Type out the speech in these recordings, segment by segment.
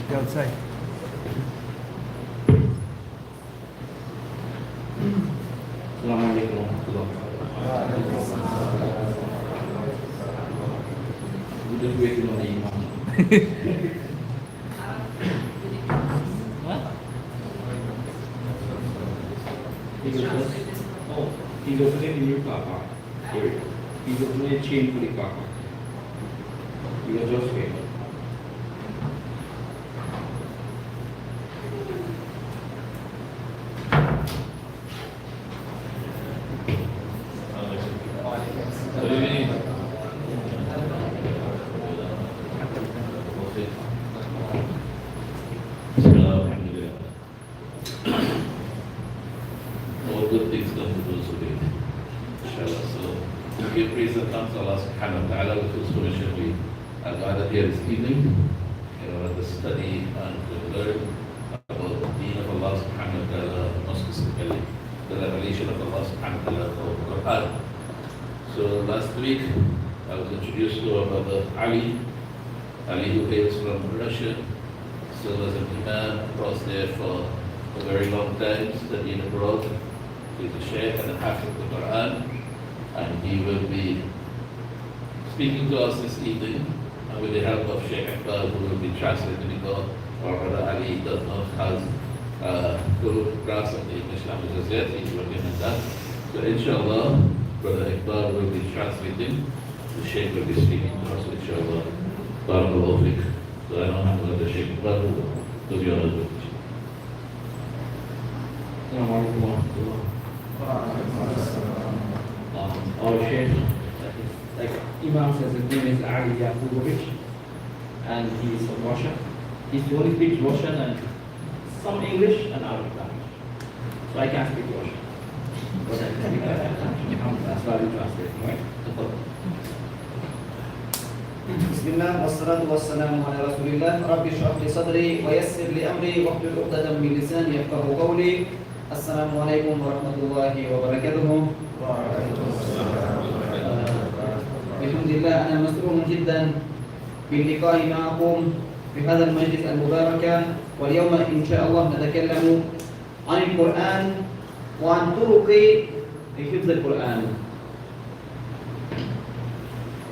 Go outside. Assalamu alaikum warahmatullahi wabarakatuh. We're just waiting on the imam. What? He's opening a new car park. Here. He's opening a chain for the car park. You are just waiting. All good things come to those who wait. Inshallah. So we give praise and thanks to Allah subhanahu wa ta'ala with whose permission we are gathered here this evening in order to study and to learn about the deen of Allah subhanahu wa ta'ala, most specifically the revelation of Allah subhanahu wa ta'ala of the Quran. So last week I was introduced to our brother Ali who hails from Russia, still as an imam, was there for a very long time, studying abroad. He's a Shaykh and a Hafiz of the Quran, and he will be speaking to us this evening with the help of Shaykh who will be translating because our brother Ali does not have full grasp of the English language as yet. He's working on that. So inshallah, Brother Iqbal will be translating. The Shaykh will be speaking to us, inshallah. Barakallahu fiqh. So I don't have to let the Shaykh Iqbal to be honest with you. Assalamu alaikum warahmatullahi. Our Shaykh, like Imam says, his name is Yaqubuvich, and he is from Russia. He only speaks Russian and some English and Arabic language. So I can't speak Russian. But I can speak Arabic. That's why we translate, right? بسم الله والصلاة والسلام على رسول الله. رب اشرح لي صدري ويسر لي أمري واحلل عقدة من لساني يفقهوا قولي. السلام عليكم ورحمة الله وبركاته. بحمد الله أنا مسرور جدا باللقاء معكم في هذا المجلس المبارك، واليوم إن شاء الله نتكلم عن القرآن وعن طرق لحفظ القرآن.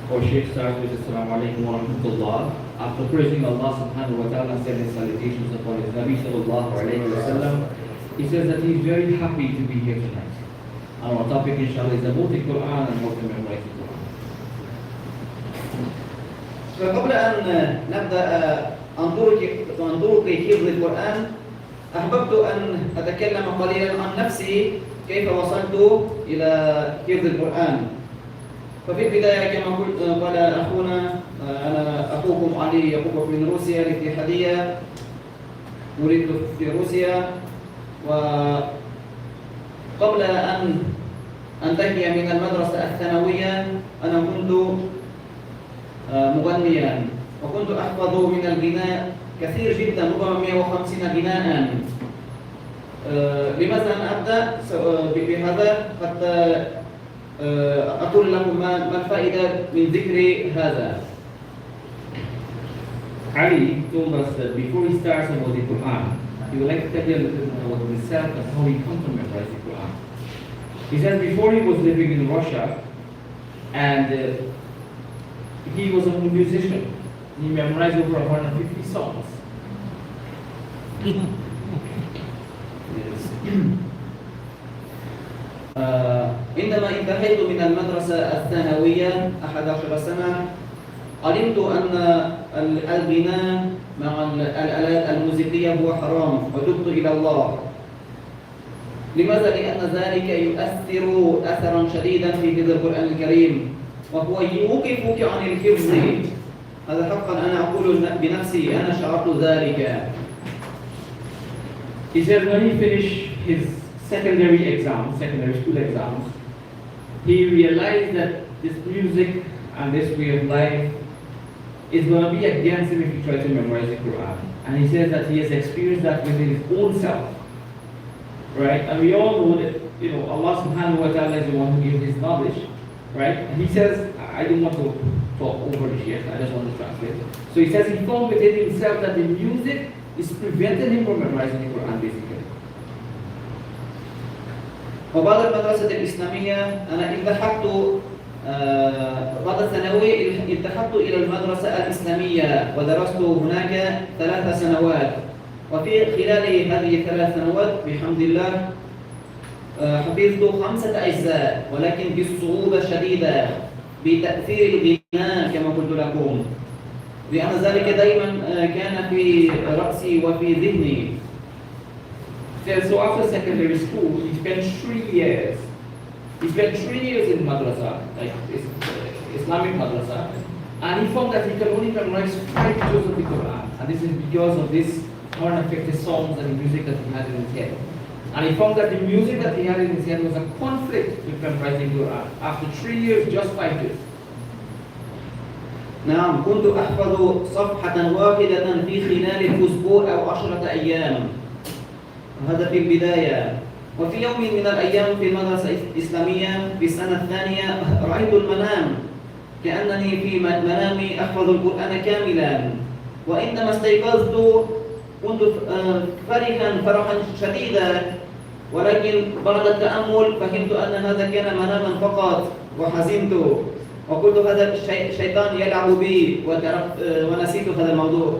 Our Shaykh starts with Assalamu alaikum wa rahmatullah. After praising Allah subhanahu wa ta'ala and sending salutations upon his Nabi sallallahu alayhi wa sallam, he says that he is very happy to be here tonight. And our topic inshallah is about the Quran and how to memorize the Quran. فقبل أن نبدأ عن طرق حفظ القرآن، أحببت أن أتكلم قليلا عن نفسي كيف وصلت إلى حفظ القرآن. ففي البداية كما قال أخونا أنا أخوكم علي يقوبوف من روسيا الاتحادية، ولدت في روسيا، وقبل أن أنتهي من المدرسة الثانوية أنا كنت مغنيا، وكنت أحفظ من الغناء كثير جدا، ربما 150 غناء. لماذا أنا أبدأ بهذا؟ قد أقول لكم ما الفائدة من ذكر هذا. Ali told us that before he starts about the Quran, he would like to tell you a little bit about himself and how he comes to memorize the Quran. He said before he was living in Russia, and he was a musician. He memorized over 150 songs. عندما انتهيت من المدرسة الثانوية 11 سنة، علمت أن الغناء مع الآلات الموسيقية هو حرام، وتبت إلى الله. لماذا؟ لأن ذلك يؤثر أثرا شديدا في حفظ القرآن الكريم، وهو يوقفك عن الحفظ. هذا حقا أنا أقول بنفسي، أنا شعرت ذلك. He said when he finished his secondary school exams, he realized that this music and this way of life is going to be against him if he tries to memorize the Quran. And he says that he has experienced that within his own self. Right? And we all know that, Allah subhanahu wa ta'ala is the one who gives his knowledge. Right? And he says, I don't want to talk over the Shaykh. I just want to translate. So he says he found within himself that the music is preventing him from memorizing the Quran basically. وبعد المدرسة الإسلامية أنا التحقت بعد الثانوية التحقت إلى المدرسة الإسلامية ودرست هناك 3 سنوات وفي خلال هذه ال3 سنوات بحمد الله حفظت 5 أجزاء ولكن بصعوبة شديدة بتأثير الغناء كما قلت لكم لأن ذلك دائما كان في رأسي وفي ذهني. So after secondary school, he spent 3 years. He spent 3 years in madrasa, like Islamic madrasa, and he found that he could only memorize 5 juz of the Quran, and this is because of this unaffected songs and music that he had in his head. And he found that the music that he had in his head was a conflict with memorizing Quran. After 3 years, just 5 juz. نعم كنت أحفظ صفحة واحدة في خلال الأسبوع أو 10 أيام. هذا في البداية. وفي يوم من الأيام في المدرسة الإسلامية في السنة الثانية رأيت المنام كأنني في منامي أحفظ القرآن كاملا وعندما استيقظت كنت فرحا شديدا ولكن بعد التأمل فهمت أن هذا كان مناما فقط وحزنت وقلت هذا الشيطان يلعب بي ونسيت هذا الموضوع.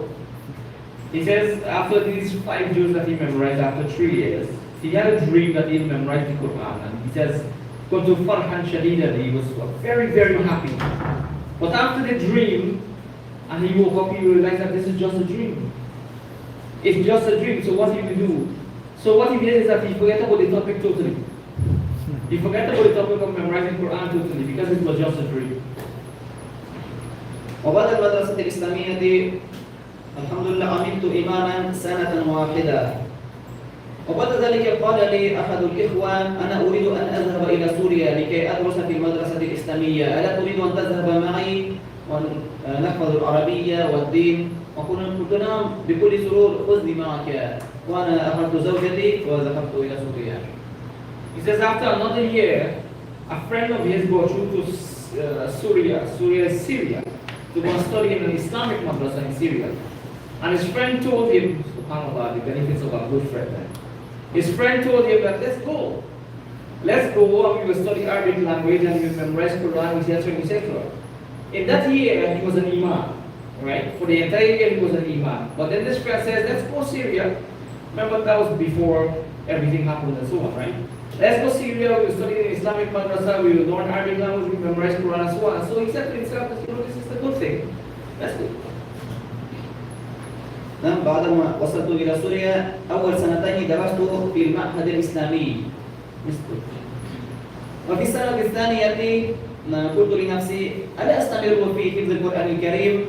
He says after these 5 juz that he memorized after 3 years, he had a dream that he memorized the Quran, and he says, "Kuntu farhan shadidan." He was very, very happy. But after the dream, and he woke up, he realized that this is just a dream. It's just a dream. So what he will do? So what he did is that he forgot about the topic totally. He forgot about the topic of memorizing Quran totally because it was just a dream. وبعد المدرسة الإسلامية الحمد لله عملت إماما سنة واحدة وبعد ذلك قال لي أحد الإخوة أنا أريد أن أذهب إلى سوريا لكي أدرس في المدرسة الإسلامية ألا تريد أن تذهب معي ونحفظ العربية والدين وقلت نعم بكل سرور خذني معك وأنا أخذت زوجتي وذهبت إلى سوريا. He says after another year, a friend of his brought him to Syria, to go and study in an Islamic madrasa in Syria. And his friend told him, subhanAllah, the benefits of a good friend. His friend told him that let's go and we will study Arabic language and we will memorize Quran, etc. In that year, he was an imam, right? For the entire year, he was an imam. But then this friend says, let's go Syria. Remember, that was before everything happened and so on, right? Let's go Syria, we will study in Islamic madrasa, we will learn Arabic language, we will memorize Quran and so on. So he said to himself, this is a good thing. Let's go. نعم بعدما وصلت إلى سوريا أول سنتين درست في المعهد الإسلامي وفي السنة الثانية قلت لنفسي ألا أستمر في حفظ القرآن الكريم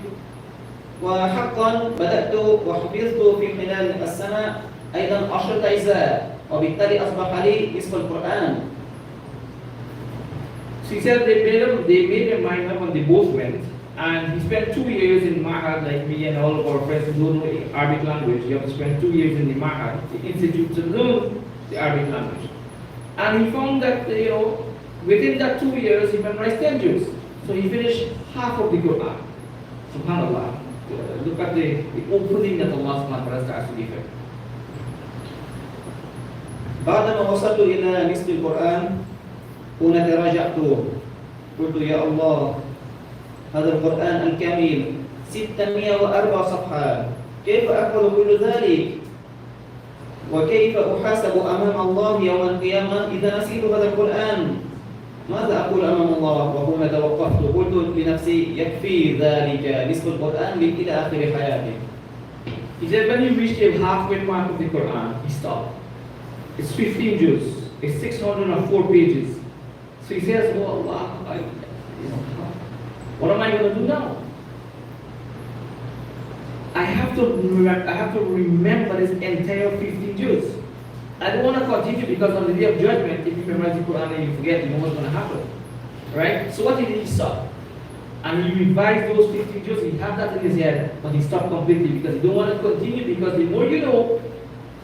وحقا بدأت وحفظت في خلال السنة أيضا 10 أجزاء وبالتالي أصبح لي نصف القرآن. So he said they made their mind up when they both went. And he spent 2 years in Mahad, like me and all of our friends who don't know Arabic language. You have to spend 2 years in the Mahad, the institute, to learn the Arabic language. And he found that, within that 2 years, he memorized 10 juz. So he finished half of the Quran. SubhanAllah. Look at the opening that Allah subhanahu wa ta'ala starts to give him. بعدما وصلت إلى نصف القرآن هنا تراجعت قلت يا الله هذا القرآن الكامل 604 صفحة كيف أحفظ كل ذلك وكيف أحاسب أمام الله يوم القيامة إذا نسيت هذا القرآن ماذا أقول أمام الله وهنا توقفت قلت لنفسي يكفي ذلك نصف القرآن إلى آخر حياتي. He said when he reached the halfway mark of the Quran, he stopped. It's 15 juz, it's 604 pages. So he says, oh Allah, what am I going to do now? I have to remember this entire 15 juz. I don't want to continue because on the day of judgment, if you memorize the Quran and you forget, you know what's going to happen. Right? So what did he stop? And he revised those 15 juz. He had that in his head, but he stopped completely because he don't want to continue because the more you know,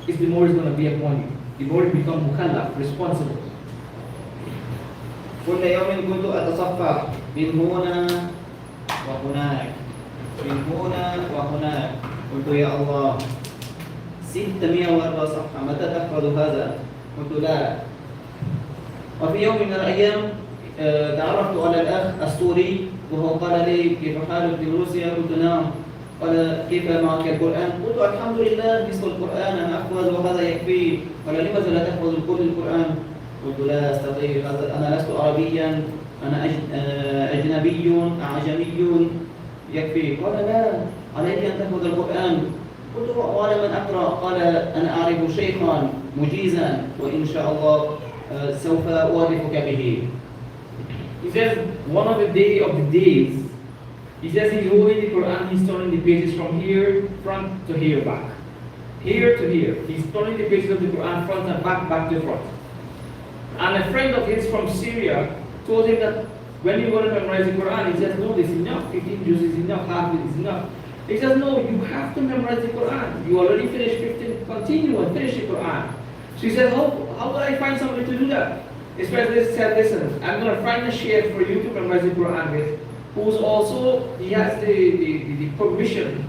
is the more it's going to be upon you. The more you become mukallaf, responsible. كل يوم كنت أتصفح من هنا وهناك من هنا وهناك. قلت يا الله 604 صفحة، متى تحفظ هذا؟ قلت لا. وفي يوم من الأيام تعرفت على الأخ السوري وهو قال لي كيف حالك في روسيا؟ قلت نعم. قال كيف معك القرآن؟ قلت الحمد لله نصف القرآن أنا أحفظ وهذا يكفي. قال لماذا لا تحفظ كل القرآن؟ قلت لا أستطيع، أنا لست عربيا، أنا أجنبي أعجمي يكفي. قال لا، عليك أن تحفظ القرآن. قلت وعلى من أقرأ؟ قال أنا أعرف شيخا مجيزا وإن شاء الله سوف أوافقك به. He says one of the days, he says he's holding the Quran, he's turning the pages from here, front to here, back. Here to here. He's turning the pages of the Quran front and back, back to front. And a friend of his from Syria told him that when you're going to memorize the Quran, he says, no, this is enough, 15 juz is enough, Hafiz is enough. He says, no, you have to memorize the Quran. You already finished 15, continue and finish the Quran. So he said, how would I find somebody to do that? His friend said, listen, I'm going to find a shaykh for you to memorize the Quran with, who's also, he has the permission,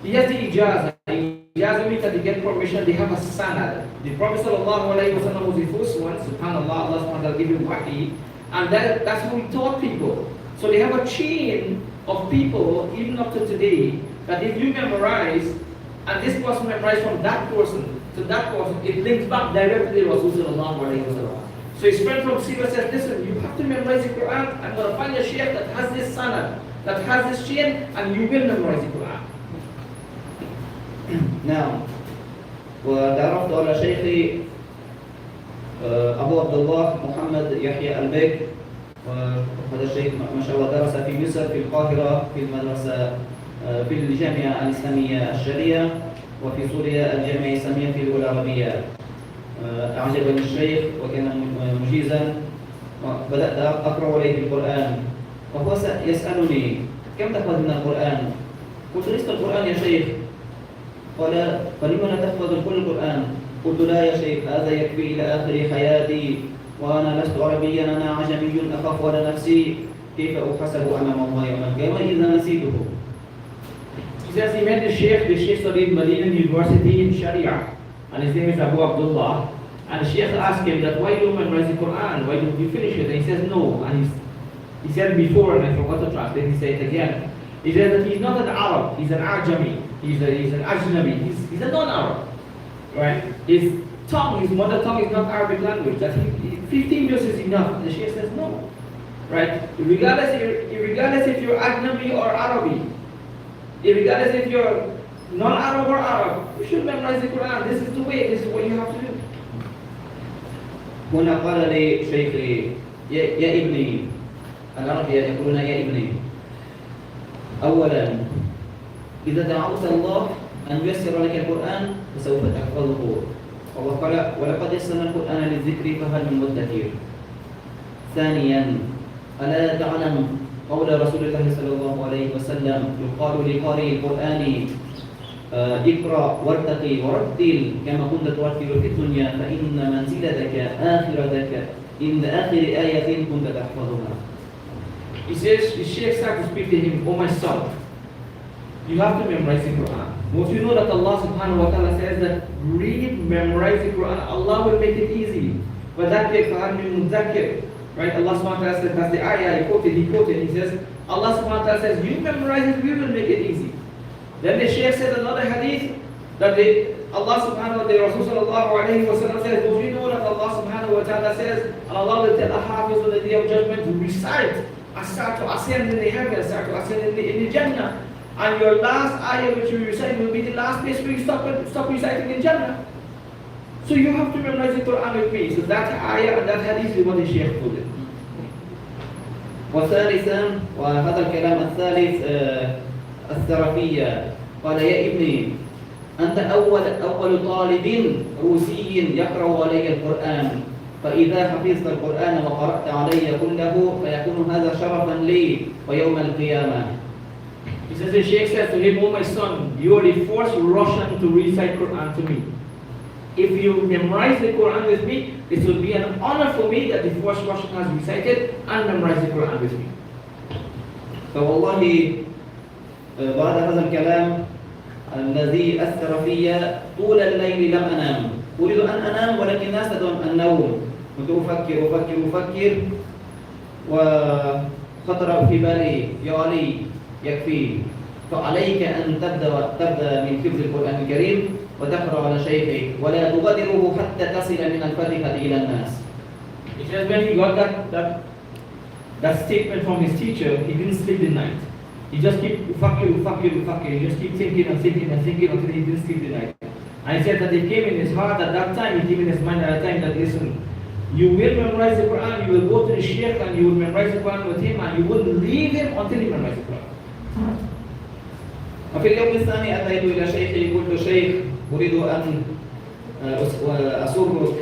he has the ijazah. Ijazah means that they get permission, they have a sanad. The Prophet ﷺ was the first one, subhanAllah, Allah subhanahu wa ta'ala gave him wahi, and that's how he taught people. So they have a chain of people, even up to today, that if you memorize, and this person memorized from that person to that person, it links back directly to Rasulullah. So his friend from Syria says, listen, you have to memorize the Quran. I'm going to find a shaykh that has this sanad, that has this chain, and you will memorize the Quran. نعم. وتعرفت على شيخي أبو عبد الله محمد يحيى البيك، وهذا الشيخ ما شاء الله درس في مصر في القاهرة في المدرسة في الجامعة الإسلامية الشرعية، وفي سوريا الجامعة الإسلامية في اللغة العربية. أعجبني الشيخ وكان مجيزا، وبدأت أقرأ عليه القرآن وهو يسألني كم تحفظ من القرآن؟ قلت نصف القرآن يا شيخ. قال فلما لا تحفظ كل القرآن؟ قلت لا يا شيخ، هذا يكفي إلى آخر حياتي، وأنا لست عربيا، أنا عجمي أخاف على نفسي كيف أحاسب أمام الله يوم القيامة إذا نسيته. He says he met the Shaykh studied Medina University in Sharia, and his name is Abu Abdullah. And the Shaykh asked him that why don't you memorize the Quran? Why don't you finish it? And he says no. And he said before, and I forgot to translate, he said it again. He said that he's not an Arab, he's an Ajami, he's an Ajnabi, he's a non-Arab. Right? His tongue, his mother tongue is not Arabic language. That 15 years is enough. And the Shaykh says no. Right? Regardless if you're Ajnabi or Arabi, regardless if you're non-Arab or Arab, you should memorize the Quran. This is the way, this is what you have to do. هنا قال لي شيخي يا ابني، العرب يقولون يا ابني، أولا إذا دعوت الله أن ييسر لك القرآن فسوف تحفظه، وقال ولقد يسرنا القرآن للذكر فهل من مدكر. ثانيا ألا تعلم قول رسول الله صلى الله عليه وسلم يقال لقارئ القرآن اقرأ وارتقي ورتل كما كنت ترتل في الدنيا فإن منزلتك آخرتك إن آخر آية كنت تحفظها. He says, the Shaykh started to speak to him, oh my son, you have to memorize the Quran. Don't you know that Allah subhanahu wa ta'ala says that read, memorize the Quran, Allah will make it easy. وَذَكِّرْ فَهَلْ مِن مُدَّكِّرٍ. Right? Allah subhanahu wa ta'ala says, that's the ayah he quoted, he says, Allah subhanahu wa ta'ala says, you memorize it, we will make it easy. Then the Shaykh said another hadith that Allah subhanahu wa ta'ala, Rasul sallallahu alayhi wa sallam says, don't you know that Allah subhanahu wa ta'ala says, and Allah will tell a Hafiz on the day of judgment to recite, start to ascend in the heavens, start to ascend in the Jannah. And your last ayah which you recite will be the last place where you stop reciting in Jannah. So you have to memorize the Quran with me. So that ayah and that hadith is what the Shaykh told it. وثالثا وهذا الكلام الثالث الثرفية قال يا ابني أنت أول طالب روسي يقرأ علي القرآن فإذا حفظت القرآن وقرأت علي كله فيكون هذا شرفا لي ويوم القيامة. He says, the Shaykh says to him, oh my son, you are the first Russian to recite Quran to me. If you memorize the Quran with me, it will be an honor for me that the first Russian has recited and memorized the Quran with me. فوالله بعد هذا الكلام الذي أثر في طول الليل لم أنام. أريد أن أنام ولكن لا أستطيع النوم. كنت أفكر وخطر في بالي يا علي يكفي، فعليك أن تبدأ من حفظ القرآن الكريم وتقرأ على شيخك ولا تبادره حتى تصل من الفاتحة إلى الناس. It says when he got that statement from his teacher, he didn't sleep the night. He just keep fakir. He just keep thinking until he didn't sleep the night. And he said that it came in his heart at that time, it came in his mind at that time that listen, you will memorize the Quran, you will go to the Shaykh and you will memorize the Quran with him and you wouldn't leave him until he memorizes the Quran. وفي اليوم الثاني أتيت إلى شيخي قلت شيخ أريد أن أسرك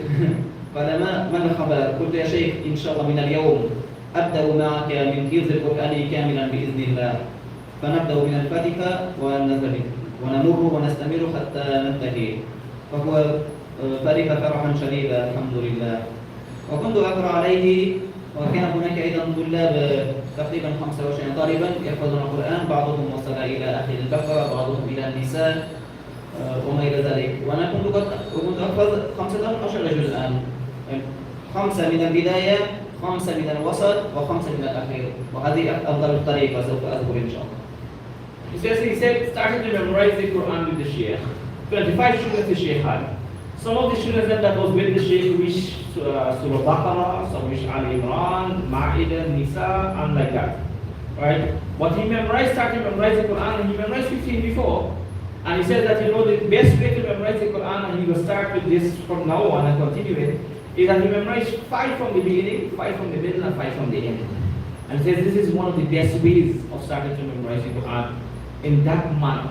قال ما الخبر؟ قلت يا شيخ إن شاء الله من اليوم أبدأ معك من حفظ القرآن كاملا بإذن الله، فنبدأ من الفاتحة ونمر ونستمر حتى ننتهي. فهو فرح فرحا شديدا الحمد لله. وكنت أقرأ عليه وكان هناك أيضا طلاب تقريبا 25 طالبا يحفظون القرآن، بعضهم وصل إلى آخر البقرة، بعضهم إلى النساء وما إلى ذلك. وأنا كنت أحفظ 15 جزءا، 5 من البداية، 5 من الوسط، و5 من الأخير. وهذه أفضل الطريقة سوف أذكر إن شاء الله. He said started to memorize the Quran with the Shaykh. 25 students the Shaykh had. Some of the students that was with the Shaykh reached Surah Baqarah, some reached Ali Imran, Ma'idah, Nisa, and like that. Right? But he started memorizing the Quran, and he memorized 15 before. And he said that the best way to memorize the Quran, and he will start with this from now on and continue it, is that he memorized 5 from the beginning, 5 from the middle, and 5 from the end. And he says this is one of the best ways of starting to memorize the Quran in that manner.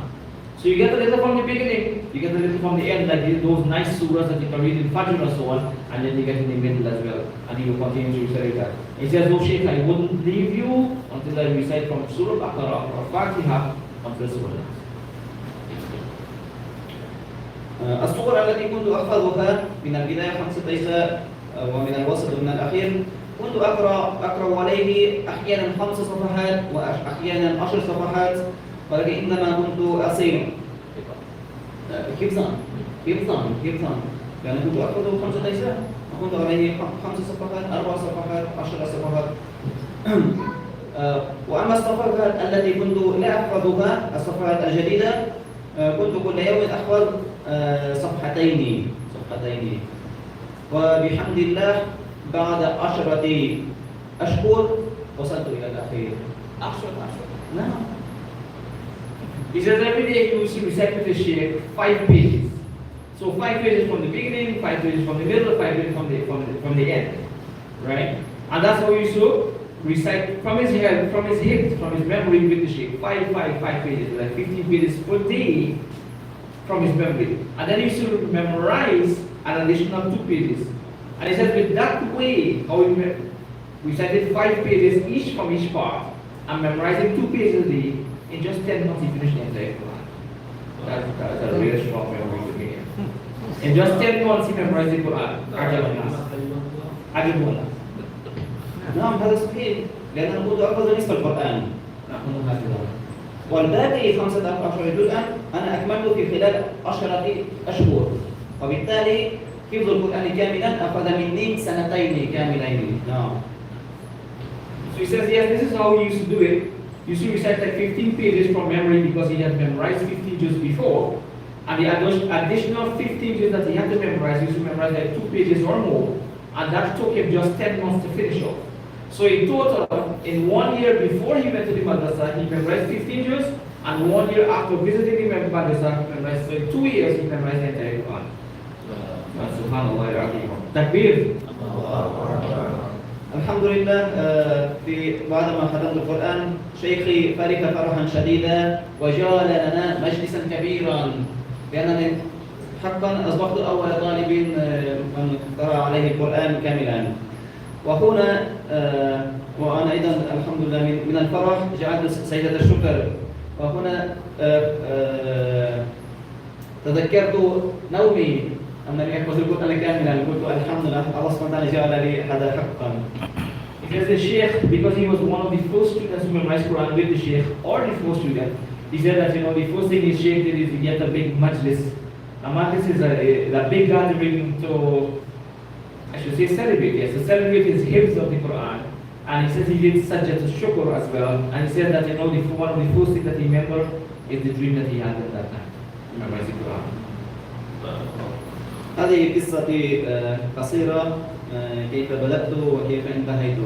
So you get a little from the beginning, you get a little from the end, like those nice surahs that you can read in Fajr and so on, and then you get in the middle as well, and you will continue to recite that. He says, oh Shaykh, I wouldn't leave you until I recite from Surah Baqarah or Fatiha until Surah. الصور التي كنت أحفظها من البداية 5 أجزاء ومن الوسط ومن الأخير، كنت أقرأ عليه أحيانا 5 صفحات وأحيانا 10 صفحات، ولكن عندما كنت أصل حفظا لأن كنت أحفظه 5 أجزاء وكنت عليه 5 صفحات، 4 صفحات، 10 صفحات. وأما الصفحات التي كنت لا أحفظها، الصفحات الجديدة، كنت كل يوم أحفظ صفحتين. وبحمد الله بعد 10 أشهر وصلت إلى الأخير. 10. نعم. He says every day he used to recite with his Shaykh 5 pages. So 5 pages from the beginning, 5 pages from the middle, 5 pages from the end, right? And that's how he used to recite from his head, from his hips, from his memory with the Shaykh. 5 pages, like 15 pages per day from his memory. And then he used to memorize an additional 2 pages. And he said with that way, how he recited 5 pages each from each part and memorizing 2 pages a day, in just 10 months he finished the entire Quran. That's a really strong memory to me. In just 10 months he memorized the Quran. Ajabullah. نعم هذا صحيح، لأن كنت أحفظ نصف القرآن. والباقي 15 جزءا أنا أكملته في خلال 10 أشهر، وبالتالي حفظ القرآن كاملا أخذ مني 2 كاملين. نعم. So he says, yes, this is how he used to do it. He used to recite like 15 pages from memory because he had memorized 15 juz before. And the additional 15 juz that he had to memorize, he used to memorize like 2 pages or more. And that took him just 10 months to finish off. So in total, in 1 year before he went to the madrasa, he memorized 15 juz, and 1 year after visiting the madrasa, he memorized, so in 2 years he memorized the entire Quran. Subhanallah al-Azim. Takbir. الحمد لله. بعدما ختمت القرآن شيخي فرح فرحا شديدا وجعل لنا مجلسا كبيرا، لأنني حقا أصبحت أول طالب من قرأ عليه القرآن كاملا. وهنا وأنا أيضا الحمد لله من الفرح جعلت سيدة الشكر. وهنا تذكرت نومي أنني أحفظ القرآن كاملا، قلت الحمد لله الله سبحانه وتعالى جعل لي هذا حقا. There's a Shaykh, because he was one of the first students who memorized Quran with the Shaykh, or the first student. He said that, the first thing his Shaykh did is to get a big majlis. A majlis is a big gathering to, I should say, celebrate. Yes, to celebrate his hifz of the Quran. And he says he did sajjat shukr as well. And he said that, one of the first things that he remembered is the dream that he had at that time. Memorize the Quran. هذه قصتي قصيرة كيف بدأت وكيف انتهيت.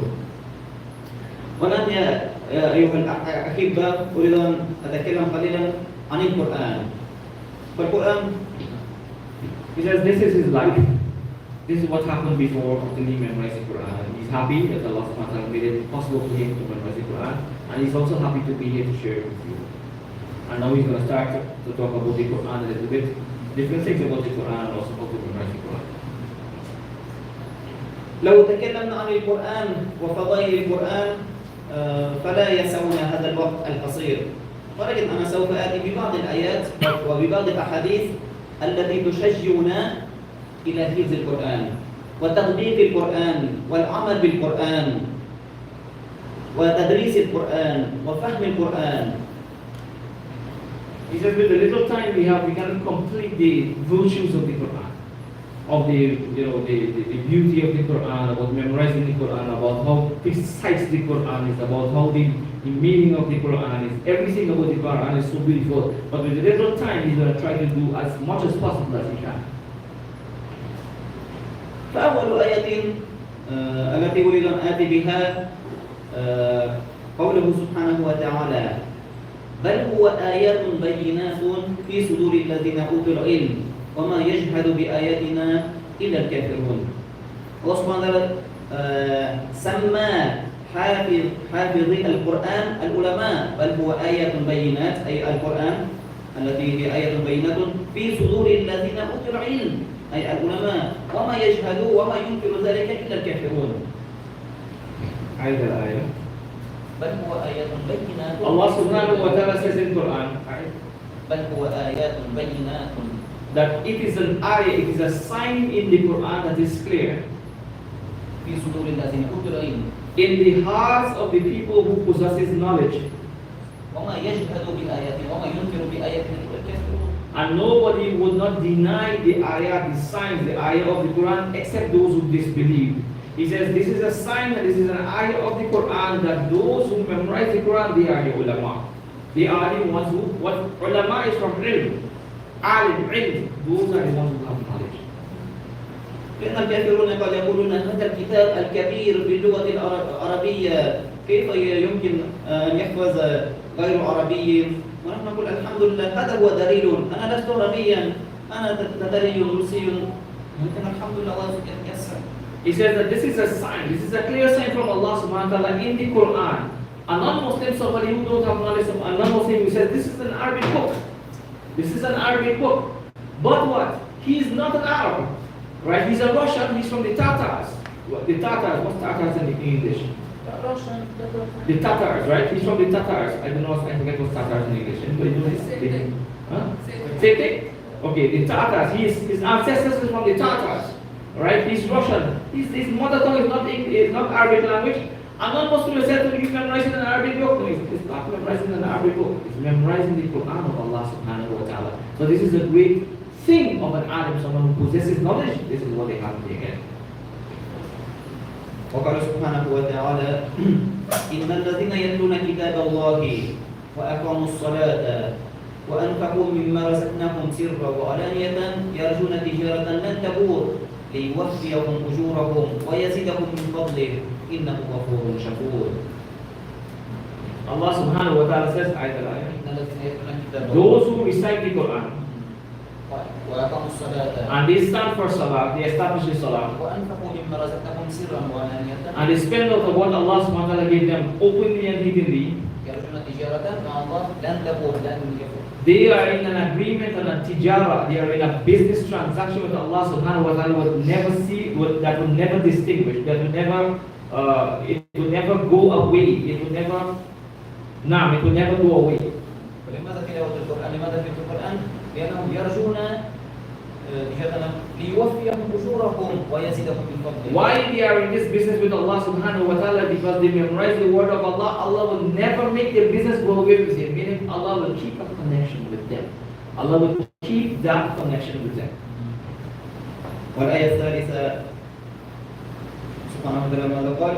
والآن يا أيها الأحبة أريد أن أتكلم قليلا عن القرآن. فالقرآن he says this is his life. This is what happened before after he memorized the Quran. He's happy that Allah subhanahu wa ta'ala made it possible for him to memorize the Quran, and he's also happy to be here to share it with you. And now he's going to start to talk about the Quran a little bit, different things about the Quran and also how to memorize the Quran. لو تكلمنا عن القرآن وفضائل القرآن فلا يسعنا هذا الوقت القصير، ولكن أنا سوف آتي ببعض الآيات وببعض الأحاديث التي تشجعنا إلى حفظ القرآن وتطبيق القرآن والعمل بالقرآن وتدريس القرآن وفهم القرآن. He says with the little time we have, we can complete the virtues of the Quran, of the beauty of the Quran, about memorizing the Quran, about how precise the Quran is, about how the meaning of the Quran is. Everything about the Quran is so beautiful. But with the little time, he's going to try to do as much as possible as he can. فأول آية التي أريد أن آتي بها قوله سبحانه وتعالى: بل هو آيات بينات في صدور الذين أوتوا العلم وما يجحد بآياتنا إلا الكافرون. Allah subhanahu wa ta'ala سمى حافظي القرآن العلماء، بل هو آيات بينات، أي القرآن التي هي آيات بينات في صدور الذين أوتوا العلم، أي العلماء، وما يجحد وما ينكر ذلك إلا الكافرون. عيد الآية. بل هو آيات بينات. Allah subhanahu wa ta'ala says in Quran, بل هو آيات بينات, that it is an ayah, it is a sign in the Quran that is clear. في صدور الذين أوتوا العلم. In the hearts of the people who possesses knowledge. وما يجحد بآياته وما ينكر بآياته إلا الكافرون. And nobody would not deny the ayah, the signs, the ayah of the Quran, except those who disbelieve. He says this is a sign, that this is an ayah of the Quran, that those who memorize the Quran, they are the ulama. They are the ones who, what ulama is from ilm, alim, ilm, those are the ones who have knowledge. لأن الكافرون قد يقولون هذا الكتاب الكبير باللغة العربية كيف يمكن أن يحفظ غير عربي؟ ونحن نقول الحمد لله هذا هو دليل، أنا لست عربيا، أنا تتري روسي، ولكن الحمد لله الله ييسر. He says that this is a sign, this is a clear sign from Allah subhanahu wa ta'ala in the Quran. A non-Muslim, somebody who don't have knowledge of a non-Muslim, who says this is an Arabic book. This is an Arabic book. But what? He is not an Arab. Right? He's a Russian, he's from the Tatars. The Tatars, what's Tatars in English? Russian. The Tatars, right? He's from the Tatars. I don't know, I forget what's Tatars in English. Anybody know this? Same thing. Huh? Same thing? Okay, the Tatars, his ancestors are from the Tatars. Right? He's Russian. His mother tongue is not Arabic language. A non-Muslim is said to be memorizing an Arabic book. No, it's not memorizing an Arabic book. It's memorizing the Quran of Allah subhanahu wa ta'ala. So this is a great thing of an alim, someone who possesses knowledge. This is what they have to get. وقال سبحانه وتعالى إن الذين يتلون كتاب الله وأقاموا الصلاة وأنفقوا مما رزقناهم سرا وعلانية يرجون تجارة لن تبور ليوفيهم أجورهم ويزيدهم من فضله إنه غفور شكور. Allah subhanahu wa ta'ala says, those who recite the Quran وأقاموا الصلاة and they stand for salah, they establish the salah, وأنفقوا مما رزقناهم سرا وعلانية and they spend out of what Allah subhanahu wa ta'ala gave them openly and hiddenly, يرجون تجارة مع الله لن تبور لن يفور. they are in an agreement and a tijara, they are in a business transaction with Allah subhanahu wa ta'ala that will never distinguish, that will never, it will never go away, it will never go away. ولماذا تلاوة القرآن؟ لماذا في القرآن؟ لأنهم يرجون ليوفيهم أجورهم ويزيدهم من فضله. Why they are in this business with Allah subhanahu wa ta'ala? Because they memorize the word of Allah. Allah will never make their business go away with him. Meaning Allah will keep a connection with them. Allah will keep that connection with them. والآية الثالثة سبحانه وتعالى ماذا قال؟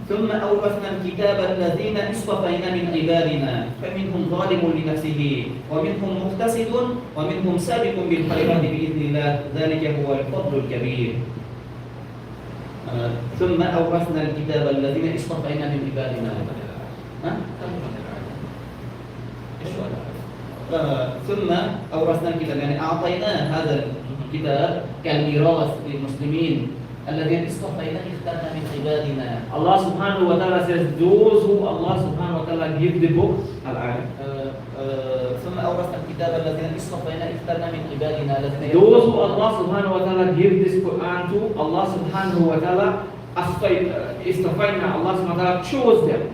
ثم أورثنا الكتاب الذين اصطفينا من عبادنا فمنهم ظالم لنفسه ومنهم مقتصد ومنهم سابق بالخيرات بإذن الله ذلك هو الفضل الكبير. ثم أورثنا الكتاب الذين اصطفينا من عبادنا. ثم أورثنا الكتاب يعني أعطينا هذا الكتاب كالميراث للمسلمين الذين اصطفينا اخترنا من عبادنا. Allah subhanahu wa ta'ala says those who Allah subhanahu wa ta'ala give the book ثم أورثنا الكتاب الذين اصطفينا اخترنا من عبادنا الذين those who Allah subhanahu wa ta'ala give this Quran to, Allah subhanahu wa ta'ala اصطفينا, Allah subhanahu wa ta'ala chose them.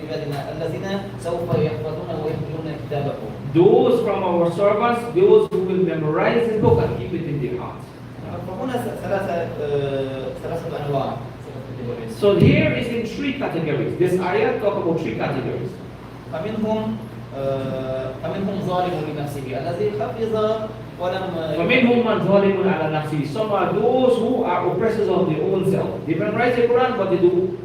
الذين سوف يحفظون ويحفظون كتابهم. Those from our servants, those who will memorize this book and keep it in their hearts. فهنا ثلاثة أنواع. So here is in three categories. This ayah talk about three categories. فمنهم ظالم لنفسه الذي حفظ ولم. فمنهم من ظالم على نفسه. Some are those who are oppressors of their own self. They memorize the Quran but they do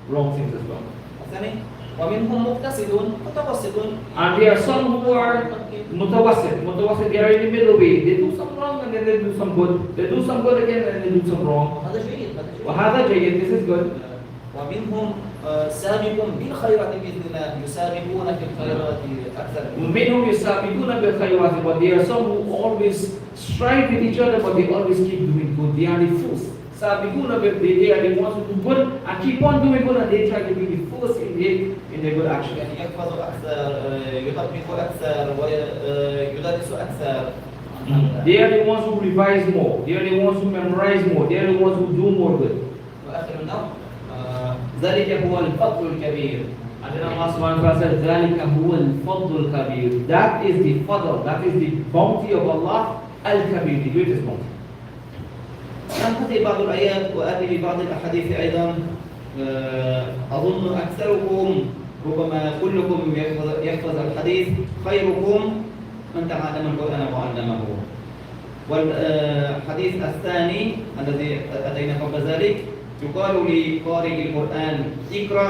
wrong things as well. الثاني ومنهم مقتصد متوسط. And there are some who are mutawassit. They are in the middle way. They do some wrong and then they do some good. They do some good again and they do some wrong. هذا جيد. وهذا جيد. This is good. ومنهم سابق بالخيرات بإذن الله يسابقون في الخيرات أكثر. ومنهم يسابقون بالخيرات, but there are some who always strive with each other but they always keep doing good. They are the first. سابقون they are the ones who do good and keep on doing good and they try to be the first in the good action. يعني يحفظ أكثر يطبق أكثر ويدرس أكثر. They are the ones who revise more. They are the ones who memorize more. They are the ones who do more good. وآخر النوع ذلك هو الفضل الكبير. And then Allah subhanahu wa ta'ala says, ذلك هو الفضل الكبير. That is the fadl, that is the bounty of Allah al-kabir, the greatest bounty. هذه بعض الآيات وآتي ببعض الأحاديث أيضا. أظن أكثركم ربما كلكم يحفظ الحديث خيركم من تعلم القرآن وعلمه. والحديث الثاني الذي أتينا قبل ذلك يقال لقارئ القرآن اقرأ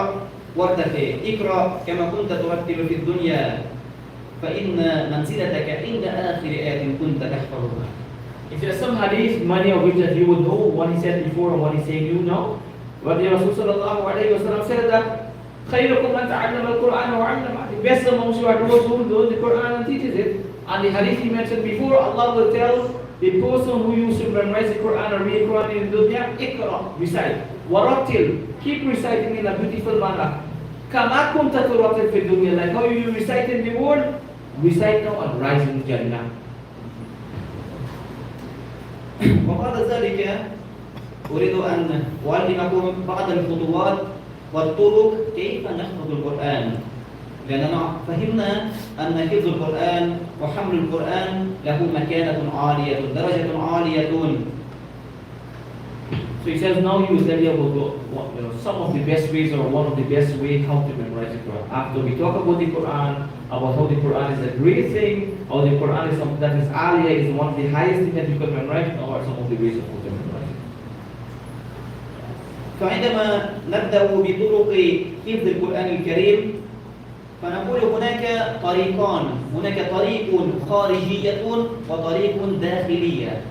وارتقي اقرأ كما كنت ترتل في الدنيا فإن منزلتك عند آخر آية كنت تحفظها. If there are some hadith, many of which that you would know, what he said before and what he's saying you know, but the Rasul sallallahu alayhi wa sallam said that خيركم من تعلم القرآن وعلمه. The best amongst you are those who know the Quran and teaches it. And the hadith he mentioned before, Allah will tell the person who used to memorize the Quran or read the Quran in the dunya, Iqra, recite. Warattil, keep reciting in a beautiful manner. Kama kunta turattil fi dunya, like how you recite in the world, recite now and rise in Jannah. وبعد ذلك أريد أن أعلمكم بعض الخطوات والطرق كيف نحفظ القرآن. لأننا فهمنا أن حفظ القرآن وحمل القرآن له مكانة عالية درجة عالية. So he says now he will tell you about some of the best ways or one of the best ways how to memorize the Quran. After we talk about the Quran, about how the Quran is a great thing, how the Quran is something that is aliyah, is one of the highest things that you can memorize, or some of the ways of how to memorize it. فعندما نبدأ بطرق حفظ القرآن الكريم فنقول هناك طريقان. هناك طريق خارجية وطريق داخلية.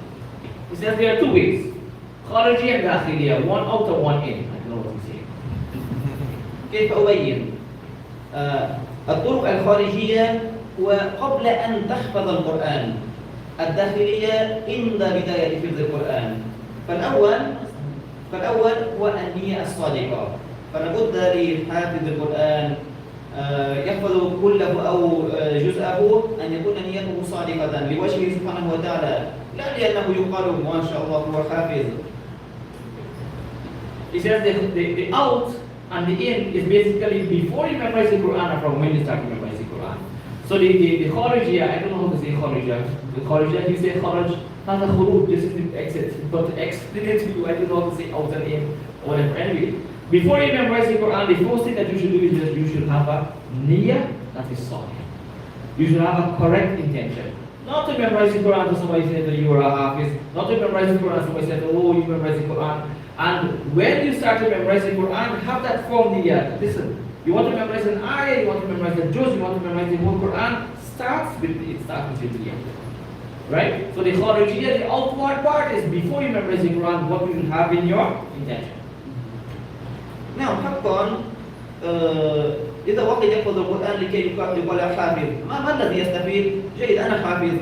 He says there are two ways, خارجية and داخلية, one out and one in. I don't know what he's saying. كيف أبين؟ الطرق الخارجية هو قبل أن تحفظ القرآن. الداخلية عند بداية حفظ القرآن. فالأول هو النية الصادقة. فلابد لحافظ القرآن يحفظ كله أو جزءه أن يكون نيته صادقة لوجهه سبحانه وتعالى، لا لأنه يقال ما شاء الله هو حافظ. He says the out and the in is basically before you memorize the Quran or from when you start to memorize the Quran. So the Kharijiyah, I don't know how to say Kharijiyah. The Kharijiyah, you say Kharaj, not a khuruj, this is the exit. But to explain it to you, I don't know how to say outer aim or whatever. Anyway, before you memorize the Quran, the first thing that you should do is that you should have a niyyah, that is salih. You should have a correct intention. Not to memorize the Quran to somebody say that you are a Hafiz. Not to memorize the Quran to somebody say, oh, you memorize the Quran. And when you start to memorize the Quran, have that firm niyyah. Listen, you want to memorize an ayah, you want to memorize a juz, you want to memorize the whole Quran, it starts with niyyah. Right? So the Kharijiyah, the outward part is before you memorize the Quran, what you have in your intention. Now, حقا إذا وقت يحفظ القرآن لكي يقال حافظ ما الذي يستفيد؟ جيد أنا حافظ.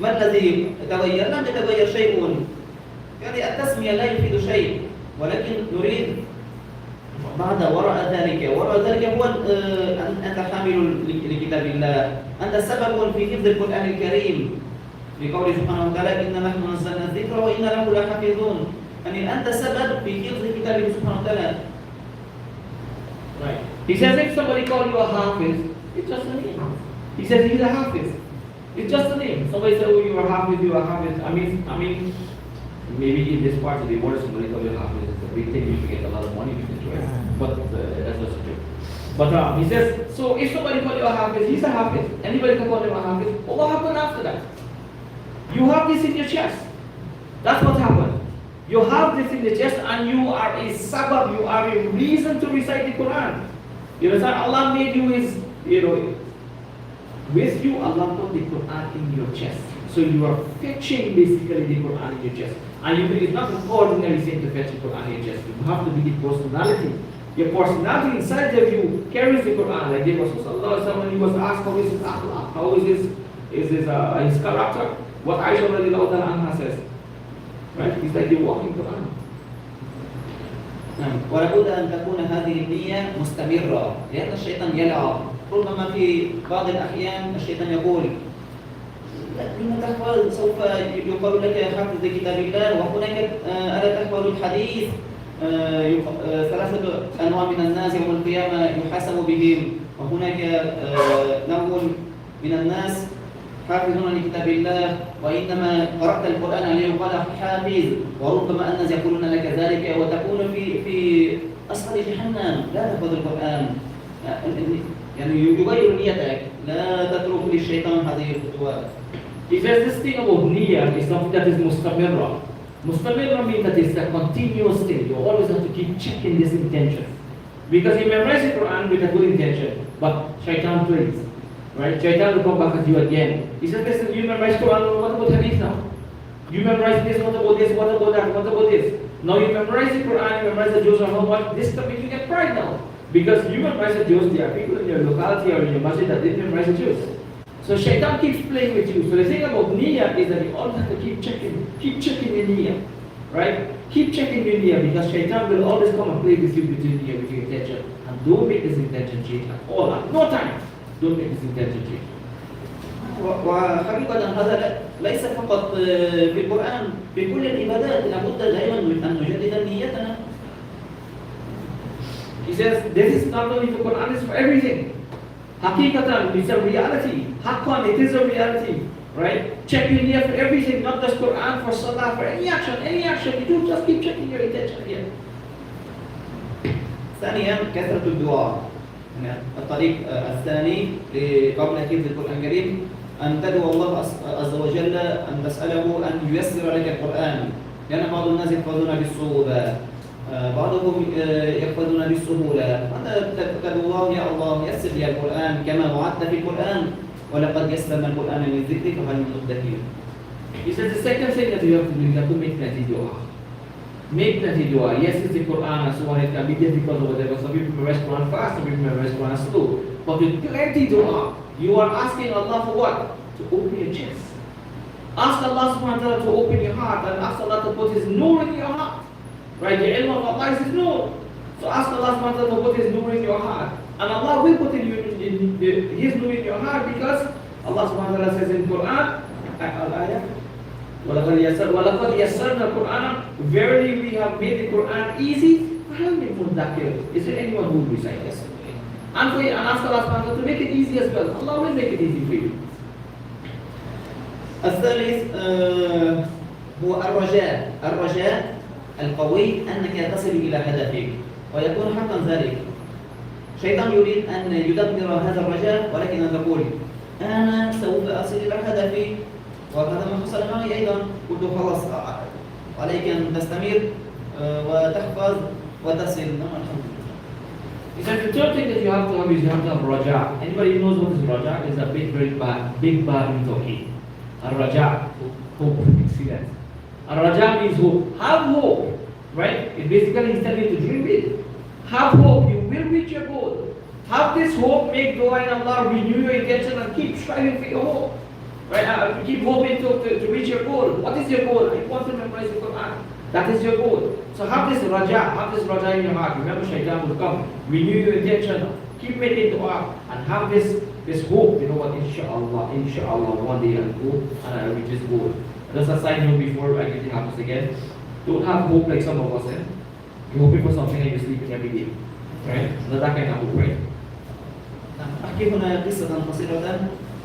ما الذي تغير؟ لم يتغير شيء. يعني التسمية لا يفيد شيء، ولكن نريد وراء ذلك هو أنت حامل لكتاب الله، أنت سبب في حفظ القرآن الكريم بقوله سبحانه وتعالى إنا نحن نزلنا الذكر وإنا له لحافظون. يعني أنت سبب في حفظ كتابه سبحانه وتعالى. Right. He says if somebody calls you a Hafiz, it's just a name. He says he's a Hafiz. It's just a name. Somebody says, oh, you are Hafiz, you are Hafiz. I mean, maybe in this part of the world, somebody calls you a Hafiz. It's a big thing. You should get a lot of money because you it. But that's just a joke. But he says, so if somebody calls you a Hafiz, he's a Hafiz. Anybody can call him a Hafiz. But what happened after that? You have this in your chest. That's what happened. You have this in the chest and you are a sabab, you are a reason to recite the Quran. You understand? Allah made you his, with you, Allah put the Quran in your chest. So you are fetching basically the Quran in your chest. And it's not an ordinary thing to fetch the Quran in your chest. You have to be the personality. Your personality inside of you carries the Quran. Like the Rasul when he was asked how is his akhlaq, how is his character, what Aisha radiallahu anha says. Right? It's like you're walking Quran. ولابد أن تكون هذه النية مستمرة، لأن الشيطان يلعب. ربما في بعض الأحيان الشيطان يقول لما تحفظ سوف يقال لك حفظ كتاب الله، وهناك ألا تحفظ الحديث، ثلاثة أنواع من الناس يوم القيامة يحاسب بهم، وهناك نوع من الناس حافظون لكتاب الله وإنما قرأت القرآن ليقال حافظ، وربما الناس يقولون لك ذلك وتكون في أسفل جهنم لا تحفظ القرآن. يعني يغير نيتك، لا تترك للشيطان هذه الخطوات. He says this thing about niyyah is something that is mustamirra. Mustamirra means that it's a continuous thing. You always have to keep checking this intention. Because you memorize the Quran with a good intention, but shaitan plays. Right? Shaitan will come back at you again. He says, listen, you memorize Quran, what about Hadith now? You memorize this, what about this, what about that, what about this? Now you memorize the Quran, you memorize the juz, how much, this stuff makes you get pride now. Because you memorize the juz, there are people in your locality or in your masjid that didn't memorize the juz. So shaitan keeps playing with you. So the thing about niyyah is that you always have to keep checking your niyyah. Right? Keep checking your niyyah because shaitan will always come and play with you with your niyyah, with your intention. And don't make this intention change at all. At no time. Don't make this intention change. وحقيقة هذا ليس فقط في القرآن، في كل العبادات لابد دائما من أن نجدد نيتنا. He says this is not only for Quran, it's for everything. Hakikatan, it's a reality. Haqqan, it is a reality. Right? Check your niyyah for everything, not just Quran, for salah, for any action you do, just keep checking your intention here. ثانيا كثرة الدعاء. الطريق الثاني قبل حفظ القرآن الكريم أن تدعو الله عز وجل أن تسأله أن ييسر لك القرآن، لأن بعض الناس يحفظون بالصعوبة، بعضهم يحفظون بالسهولة. أنت تدعو الله يا الله يسر لي القرآن كما وعدت في القرآن ولقد يسرنا القرآن للذكر فهل من مدكر. He says the second thing that you have to do, you have to make plenty dua. Make plenty dua. Yes, it's the Quran and so on, it can be difficult or whatever. Some people memorize Quran fast, some people memorize Quran slow. But with plenty dua, you are asking Allah for what? To open your chest. Ask Allah subhanahu wa ta'ala to open your heart and ask Allah to put His nur in your heart. Right? The ilm of Allah is His nur. So ask Allah subhanahu wa ta'ala to put His nur in your heart. And Allah will put His nur in your heart because Allah subhanahu wa ta'ala says in Quran, al-ayah, وَلَقَدْ يَسَّرْنَا الْقُرْآنَ, verily we have made the Quran easy. Is there anyone who will recite this? and ask Allah subhanahu wa ta'ala to make it easy as well. Allah will make it easy for you. الثالث هو الرجاء القوي أنك تصل إلى هدفك ويكون حقا ذلك. الشيطان يريد أن يدمر هذا الرجاء ولكن أن تقول أنا سوف أصل إلى هدفي وهذا ما حصل معي أيضا. قلت خلاص عليك أن تستمر وتحفظ وتصل. He said the third thing that you have to have is you have to have raja. Anybody knows what is raja? It's a big bar in Tawheed. Raja, hope. You see that? Raja means hope. Have hope, right? It basically is telling you to dream big. Have hope. You will reach your goal. Have this hope. Make dua in Allah. Renew your intention and keep striving for your hope. Right? Keep hoping to reach your goal. What is your goal? I want to memorize the Quran. That is your goal. So have this raja in your heart. Remember, shaitan will come. Renew your intention. Keep making dua and have this hope. You know what? Inshallah, one day I'll go and I'll reach this goal. Just a side note before I get to Hafiz again. Don't have hope like some of us. You're hoping for something and you're sleeping every day. Right? So that kind of hope, right? أحكي هنا قصة قصيرة.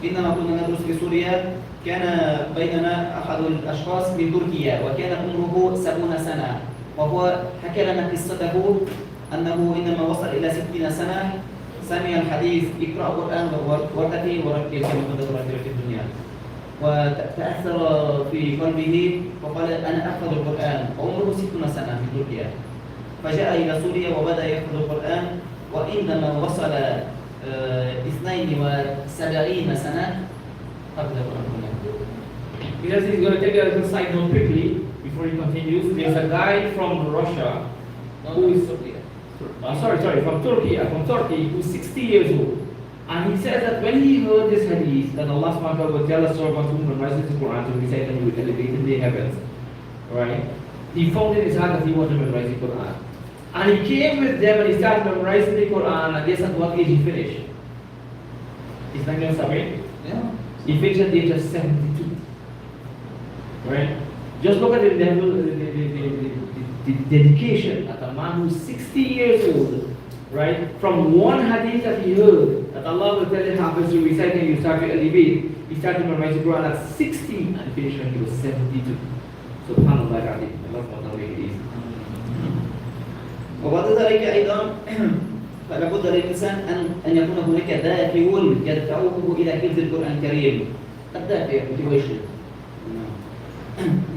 إنما كنا ندرس في سوريا. كان بيننا أحد الأشخاص من تركيا وكان عمره 70 سنة وهو حكى لنا قصته أنه عندما وصل إلى 60 سنة سمع الحديث اقرأ القرآن وارتقي ورتل كما كنت ترتل في الدنيا وتأثر في قلبه وقال أنا أحفظ القرآن وعمره 60 سنة في تركيا فجاء إلى سوريا وبدأ يحفظ القرآن وعندما وصل 72 سنة حفظ القرآن. Because he's going to take a little side note quickly before he continues. There's a guy from Russia who is from Turkey, who's 60 years old. And he says that when he heard this hadith, that Allah subhanahu wa ta'ala would tell a servant who memorizes the Quran to recite and he would elevate in the heavens, right? He found in his heart that he wanted to memorize the Quran. And he came with them and he started memorizing the Quran, and guess at what age he finished? He's not going to submit? Yeah. He finished at the age of 72. Right? Just look at the level, the dedication at a man who's 60 years old, right? From one hadith that he heard, that Allah will tell him Hafiz to recite and you start to elevate, he started to memorize the Quran at 60 and finished when he was 72. SubhanAllah, Allah SWT make it easy. وبعد ذلك أيضا فلا بد للإنسان أن يكون هناك دافع يدفعه إلى حفظ القرآن الكريم. الدافع motivation.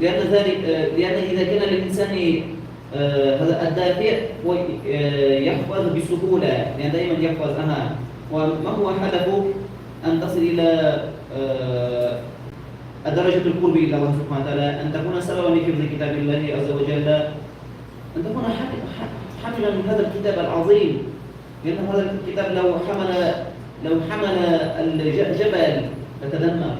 لأن إذا كان للإنسان هذا الدافع يحفظ بسهولة لأن دائما يحفظ وما هو هدفه أن تصل إلى درجة القرب إلى الله سبحانه وتعالى أن تكون سببا لحفظ كتاب الله عز وجل أن تكون حاملا من هذا الكتاب العظيم لأن هذا الكتاب لو حمل الجبل لتدمر.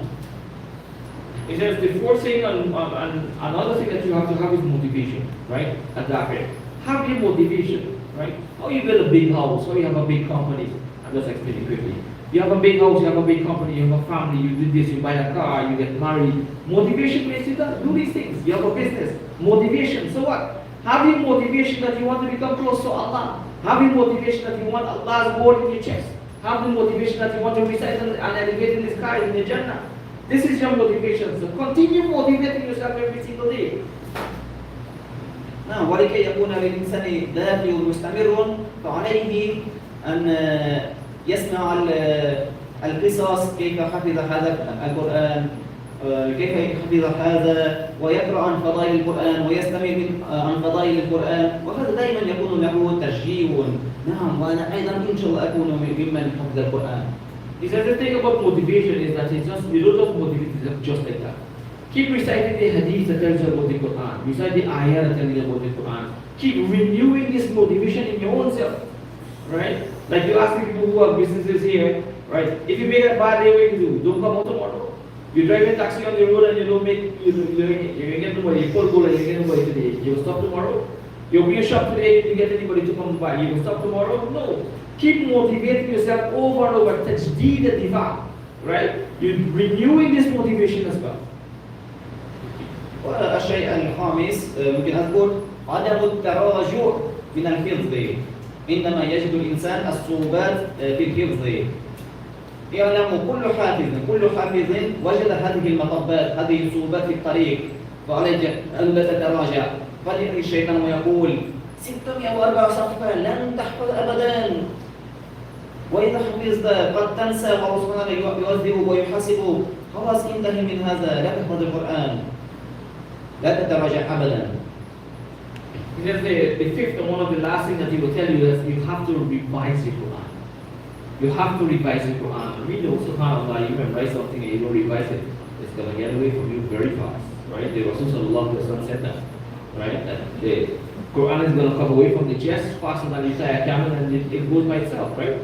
It says the fourth thing and another thing that you have to have is motivation, right? At that rate. Have your motivation, right? How you build a big house, how you have a big company. I'll just explain it quickly. You have a big house, you have a big company, you have a family, you do this, you buy a car, you get married. Motivation makes you do these things. You have a business. Motivation. So what? Have your motivation that you want to become close to Allah. Have your motivation that you want Allah's word in your chest. Have the motivation that you want to recite and elevate in the sky in the Jannah. This is your motivation. So continue motivating yourself every single day. ولكي يكون للإنسان دافع مستمر فعليه أن يسمع القصص كيف حفظ هذا القرآن كيف يحفظ هذا ويقرأ عن فضائل القرآن ويستمع عن فضائل القرآن وهذا دائما يكون له تشجيع. نعم وأنا أيضا إن شاء الله أكون ممن حفظ القرآن. He says the thing about motivation is that it's just, you don't just motivate yourself just like that. Keep reciting the hadith that tells you about the Quran. Recite the ayah that tells you about the Quran. Keep renewing this motivation in your own self. Right? Like you ask the people who have businesses here, right? If you make a bad day, what do you do? Don't come out tomorrow. You drive a taxi on the road and you don't make, you get nobody, you pull goal and you get nobody today. You will stop tomorrow? You open your shop today, you didn't get anybody to come by. You will stop tomorrow? No. Keep motivating yourself over and over. Tajdeed al-difa, right? You're renewing this motivation as well. والشيء الخامس ممكن أذكر عدم التراجع من الحفظ عندما يجد الإنسان الصعوبات في الحفظ. يعلم كل حافظ وجد هذه المطبات، هذه الصعوبات في الطريق، فعليك ألا تتراجع. قد يأتي الشيطان ويقول 604 صفحة لن تحفظ أبدا، وإذا حفظت قد تنسى، والله سبحانه يؤذبك ويحاسبك. خلاص انتهي من هذا، لا تحفظ القرآن، لا تتراجع أبدا. Because the fifth and one of the last things that he will tell you is you have to revise your Quran. You have to revise your Quran. We know subhanAllah, you memorize something and you don't revise it, it's going to get away from you very fast. Right? The Rasul sallallahu alaihi wasallam said that. Right? That the Quran is going to come away from the chest faster than you tie a camel, and it goes by itself. Right?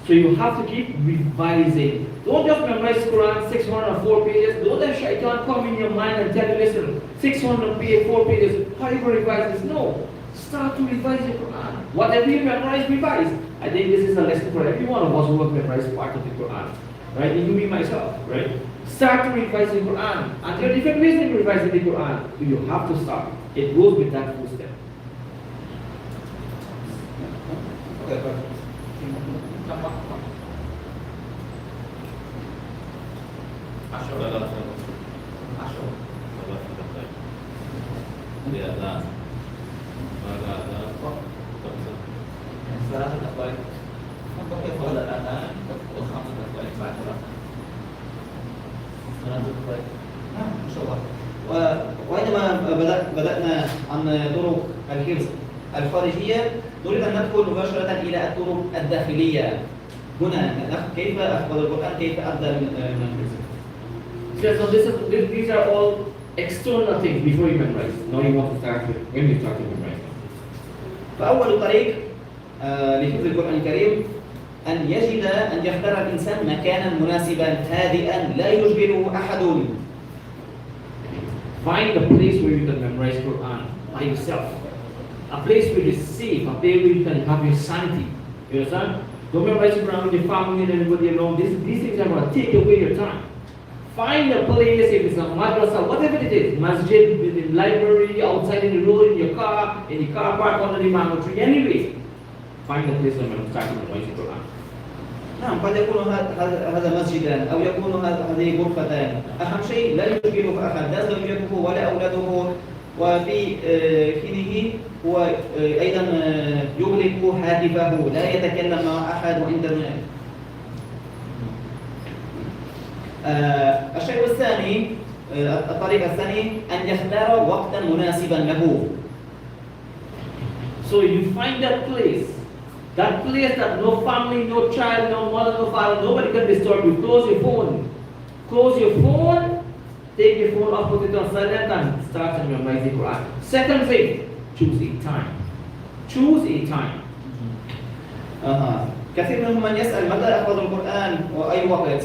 So you have to keep revising. Don't just memorize Quran 604 pages. Don't let shaitan come in your mind and tell you, listen, 604 pages, how are you going to revise this? No. Start to revise your Quran. Whatever you memorize, revise. I think this is a lesson for every one of us who have memorized part of the Quran. Right? Including myself. Right? Start to revise the Quran. And there are different ways in revising the Quran. You have to start. It goes with that full step. Okay. وعندما بدأنا عن طرق الحفظ الخارجية، نريد أن ندخل مباشرة إلى الطرق الداخلية. هنا كيف أحفظ القرآن، كيف أبدأ من الحفظ. So these are all external things before you memorize. Now you want to start with when you start to memorize. فأول طريق لحفظ القرآن الكريم أن يختار الإنسان مكانا مناسبا هادئا لا يشغله أحد. Find a place where you can memorize Quran by yourself. A place where it's safe, a place where you can have your sanity. You understand? Don't memorize Quran with your family and everybody alone. These things are going to take away your time. Find a place, if it's a madrasa, whatever it is, masjid, in the library, outside in the road, in your car, in the car park, under the mango tree, anyway. Find a place where you start to memorize Quran. نعم، قد يكون هذا مسجدا أو يكون هذه غرفتان. أهم شيء لا يشغلك أحد، لا زوجته ولا أولاده، وفي حينه هو أيضا يغلق هاتفه، لا يتكلم مع أحد وعندما الشيء الثاني، الطريقة الثانية أن يختار وقتا مناسبا له. So you find that place that no family, no child, no mother, no father, nobody can disturb you. Close your phone. Close your phone, take your phone off, put it on silent and start to memorize the Quran. Second thing, choose a time. Choose a time. كثير منهم من يسأل متى أحفظ القرآن وأي وقت؟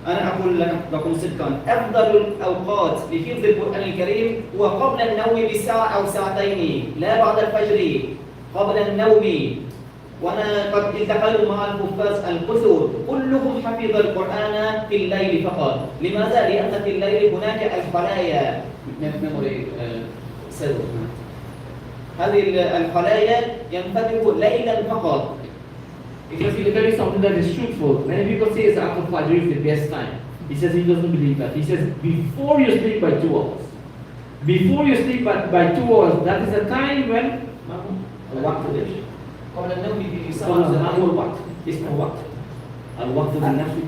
أنا أقول لكم صدقا، أفضل الأوقات لحفظ القرآن الكريم هو قبل النوم بساعة أو ساعتين، لا بعد الفجر، قبل النوم. وأنا قد التقيت مع الحفاظ الكثر كلهم حفظ القرآن في الليل فقط. لماذا؟ لأن في الليل هناك الخلايا، هذه الخلايا ينفتح ليلا فقط. Because he will tell you something that is truthful. Many people say it's after Fajr is the best time. He says he doesn't believe that. He says before you sleep by 2 hours. Before you sleep by 2 hours, that is the time when الوقت ليش؟ قبل النوم بساعة. ما هو الوقت؟ اسمه وقت. الوقت النفسي.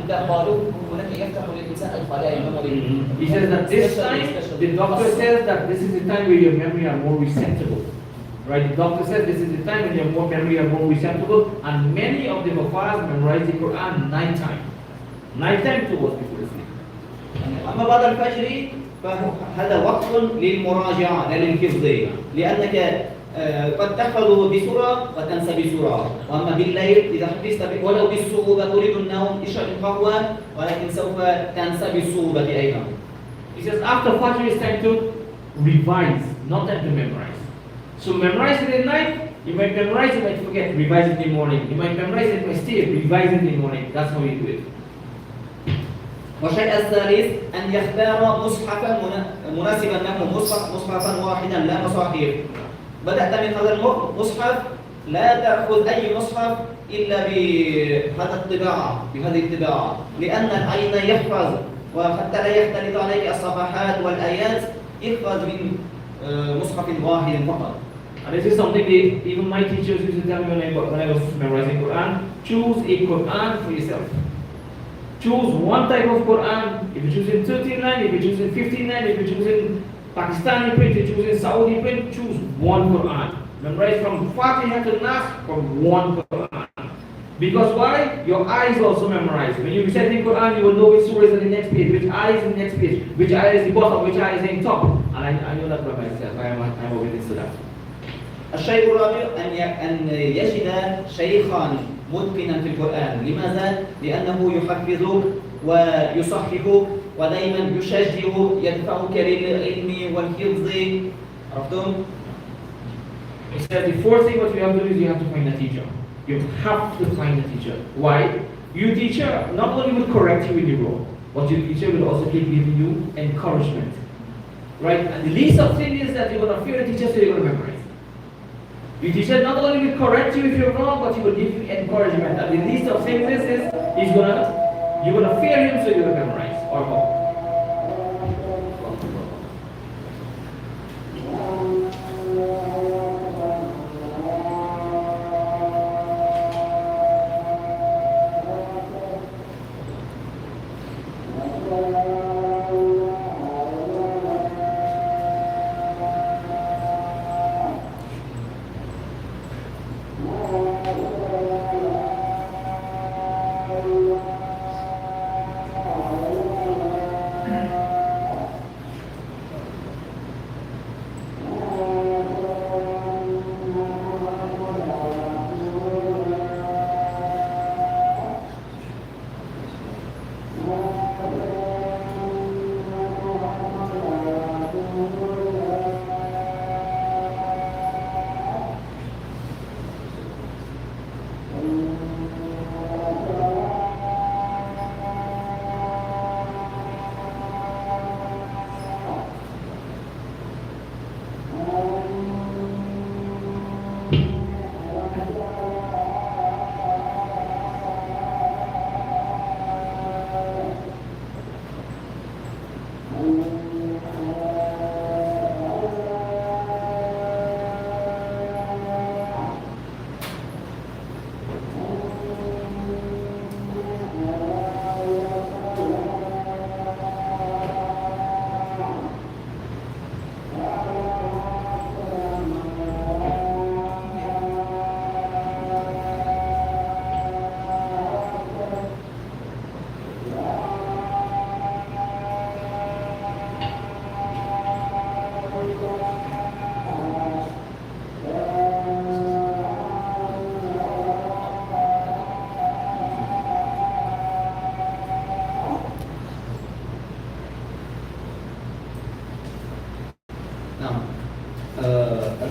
الأطباء قالوا هناك يفتح للإنسان الخلايا الميموري. He says that this time, the doctor says that this is the time where your memory are more receptible. Right? The doctor says this is the time when your memory are more receptible, and many of the Hafiz memorize the Quran nighttime. Nighttime 2 hours before sleep. أما بعد الفجر فهذا وقت للمراجعة لا للحفظ، لأنك قد تحفظ بسرعة وتنسى بسرعة. وأما بالليل إذا حفظت ولو بالصعوبة تريد النوم اشرب القهوة، ولكن سوف تنسى بالصعوبة أيضا. He says after Fajr it's time to revise, not time to memorize. So memorize it at night, you might memorize it, you might forget, revise it in the morning. You might memorize it by stay, revise it in the morning. That's how you do it. والشيء الثالث أن يختار مصحفا مناسبا له، مصحفا واحدا لا مصاحف. بدأت من هذا المصحف لا تأخذ أي مصحف إلا بهذه الطباعة لأن العين يحفظ وحتى لا يختلط عليك الصفحات والآيات احفظ من مصحف واحد فقط. And this is something that even my teachers used to tell me when I was memorizing Quran, choose a Quran for yourself. Choose one type of Quran. If you're choosing 13 line, if you're choosing 15 line, if you're choosing Pakistani print, if you're choosing Saudi print, choose one Quran. Memorize from Fatiha to Nas from one Quran. Because why? Your eyes also memorize. When you recite the Quran, you will know which surah is on the next page, which eye is in the next page, which eye is the bottom, which eye is in top. And I know that by myself. I'm a witness to that. الشيء الرابع أن يجد شيخا متقنا في القرآن. لماذا؟ لأنه يحفظ ويصحح ودائما يشجع يدفعك للعلم والحفظ. عرفتم؟ He said the fourth thing what you have to do is you have to find a teacher. You have to find a teacher. Why? Your teacher not only will correct you when you're wrong, but your teacher will also keep giving you encouragement. Right? And the least of thing is that you're going to fear the teacher so you're going to memorize. Your teacher not only will correct you if you're wrong, but he will give you encouragement. And the least of things is you're gonna fear him so you're gonna memorize or more.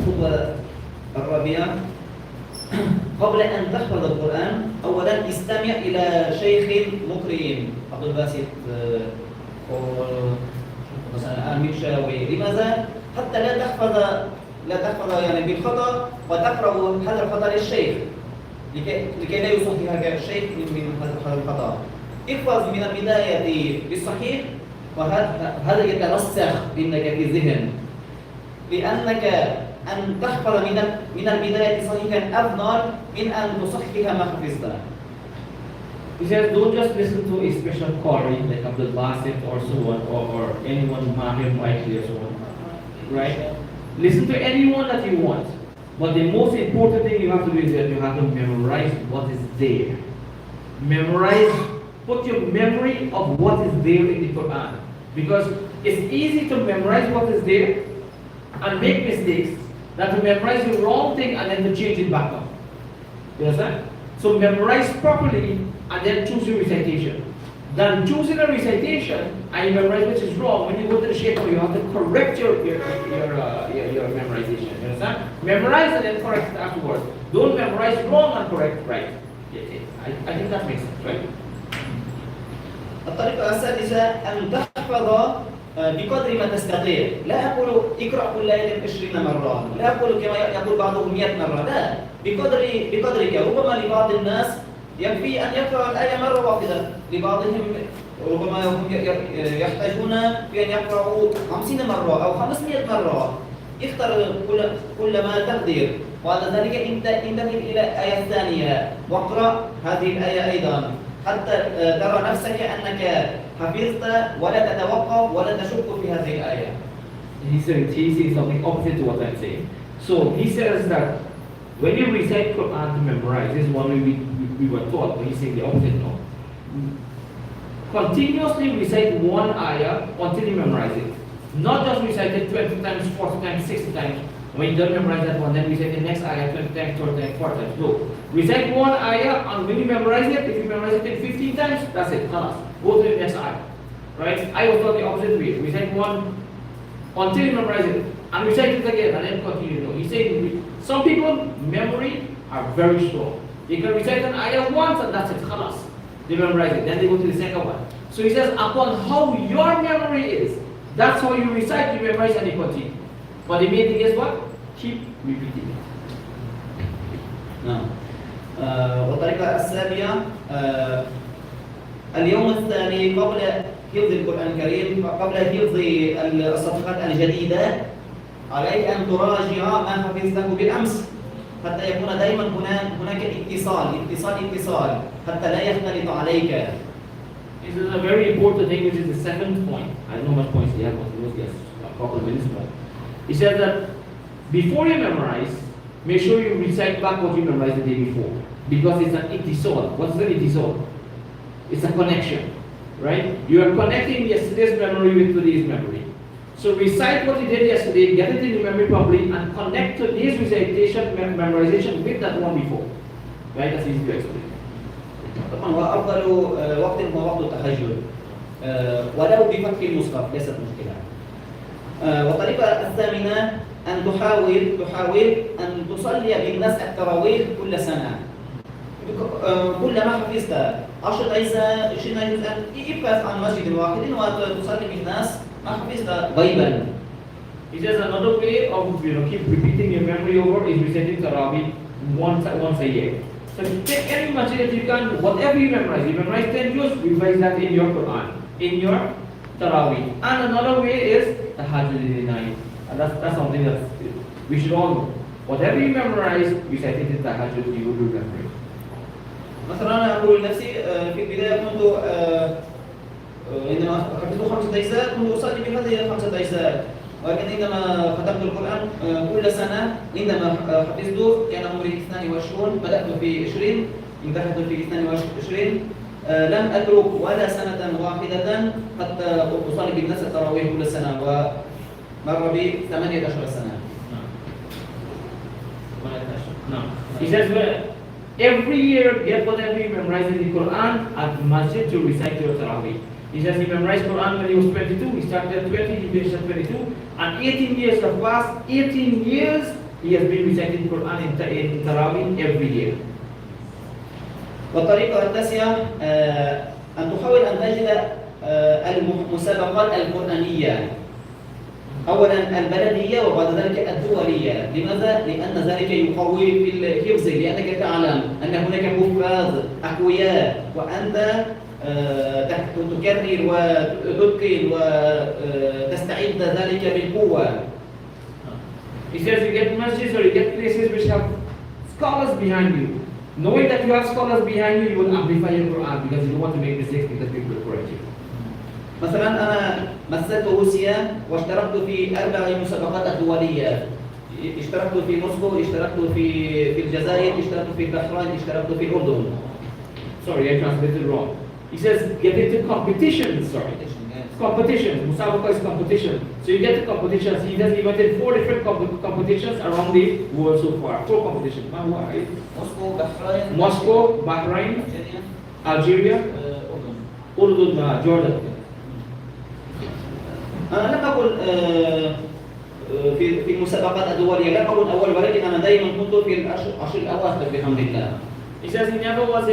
الخطوة الرابعة قبل أن تحفظ القرآن أولا استمع إلى شيخ مقرئ عبد الباسط مثلا AMICTS. لماذا؟ حتى لا تحفظ يعني بالخطأ وتقرأ هذا الخطأ للشيخ لكي لا يصححك الشيخ من هذا الخطأ. احفظ من البداية بالصحيح وهذا يترسخ منك في الذهن لأنك أن تحفظ من البداية صحيحا أفضل من أن تصحح ما حفظته. He says, don't just listen to a special Qari like Abdul Basit or so on, or anyone Mahir Maikli or so on. Right? Listen to anyone that you want. But the most important thing you have to do is that you have to memorize what is there. Memorize, put your memory of what is there in the Quran. Because it's easy to memorize what is there and make mistakes than to memorize the wrong thing and then to change it back up. You understand? So memorize properly and then choose your recitation. Then choosing a recitation and you memorize which is wrong, when you go to the Shaykh, you have to correct your memorization. You understand? Memorize and then correct it afterwards. Don't memorize wrong and correct right. I think that makes sense, right? الطريقة السادسة أن تحفظ بقدر ما تستطيع. لا أقول اقرأ كل آية 20 مرة، لا أقول كما يقول بعضهم 100 مرة، لا، بقدرك. ربما لبعض الناس يكفي أن يقرأ الآية مرة واحدة، لبعضهم ربما هم يحتاجون في أن يقرأوا 50 مرة أو 500 مرة. اختر كل ما تقدر. وبعد ذلك انتقل إلى الآية الثانية واقرأ هذه الآية أيضا حتى ترى نفسك أنك حفظت ولا تتوقف ولا تشك في هذه الآية. He says something opposite to what I'm saying. So he says that when you recite Quran to memorize, this is one way we were taught, but he's saying the opposite now. Continuously recite one ayah until you memorize it. Not just recite it 20 times, 40 times, 60 times. When you don't memorize that one, then recite the next ayah 20 times, 30 times, 40 times. No. Recite one ayah, and when you memorize it, if you memorize it 15 times, that's it. Khalas. Go to the next ayah. Right? I was taught the opposite way. Recite one until you memorize it, and recite it again, and then continue. No. He said some people memory are very strong. They can recite an ayah once, and that's it. Khalas. They memorize it. Then they go to the second one. So he says, upon how your memory is, that's how you recite, you memorize, and you continue. But the main thing is what? Keep repeating it. نعم. والطريقة السابعة اليوم الثاني قبل حفظ القرآن الكريم، قبل حفظ الصفحات الجديدة، عليك أن تراجع ما حفظته بالأمس حتى يكون دائما هناك اتصال حتى لا يختلط عليك. This is a very important thing, which is the second point. I don't know how much points he has, but he knows he has a couple of minutes more. He says that before you memorize, make sure you recite back what you memorized the day before. Because it's an ittisal. What's an ittisal? It's a connection, right? You are connecting yesterday's memory with today's memory. So recite what you did yesterday, get it in your memory properly, and connect today's recitation, memorization with that one before. Right? That's easy to explain. طبعا وأفضل وقت هو وقت التهجد ولو بفك المصحف ليست مشكلة. والطريقة الثامنة أن تحاول أن تصلي بالناس التراويح كل سنة. كلما حفظت 10 أجزاء 20 أجزاء ابحث عن مسجد واحد وتصلي بالناس ما حفظت غيبا. He says another way of keep repeating your memory over is reciting Tarawih once a year. So take any masjid that you can, whatever you memorize 10 juz, revise that in your Quran, in your Tarawih. And another way is Tahajjud in the night. And that's something that we should all know. Whatever you memorize, recite it in Tahajjud, you will remember it. مثلا أنا أقول لنفسي في البداية كنت عندما حفظت 5 أجزاء كنت أصلي بهذه 5 أجزاء، ولكن عندما ختمت القرآن كل سنة عندما حفظته كان عمري 22، بدأت في 20 انتهت في 22، لم أترك ولا سنة واحدة حتى أصلي بالناس التراويح كل سنة، ومر بي 18 سنة. He says, every year get whatever you memorize in the Quran at masjid to recite your Tarawih. He says he memorized Quran when he was 22, he started at 20, he finished at 22, and 18 years have passed. 18 years he has been reciting Quran in Tarawih every year. والطريقة التاسعة أن تحاول أن تجد المسابقات القرآنية، أولا البلدية وبعد ذلك الدولية. لماذا؟ لأن ذلك يقوي في الحفظ، لأنك تعلم أن هناك حفاظ أقوياء وأنت تكرر وتتقن وتستعد ذلك بالقوة. He says you get masjids or you get places which have scholars behind you. Knowing that you have scholars behind you, you will amplify your Quran because you don't want to make mistakes because people will correct you. مثلا أنا مثلت روسيا واشتركت في 4 مسابقات دولية. اشتركت في موسكو، اشتركت في الجزائر، اشتركت في البحرين، اشتركت في الأردن. Sorry, I translated wrong. He says get into competitions. Competitions. Musabaqa is competition. So you get to competitions. He has invited 4 different competitions around the world so far. 4 competitions. Moscow, Bahrain, Algeria, Urdun, Jordan. أنا لم أقل في المسابقات الدولية، لم أكن أول، ولكن أنا دائما كنت في العشر الأواخر بحمد الله. He says he never was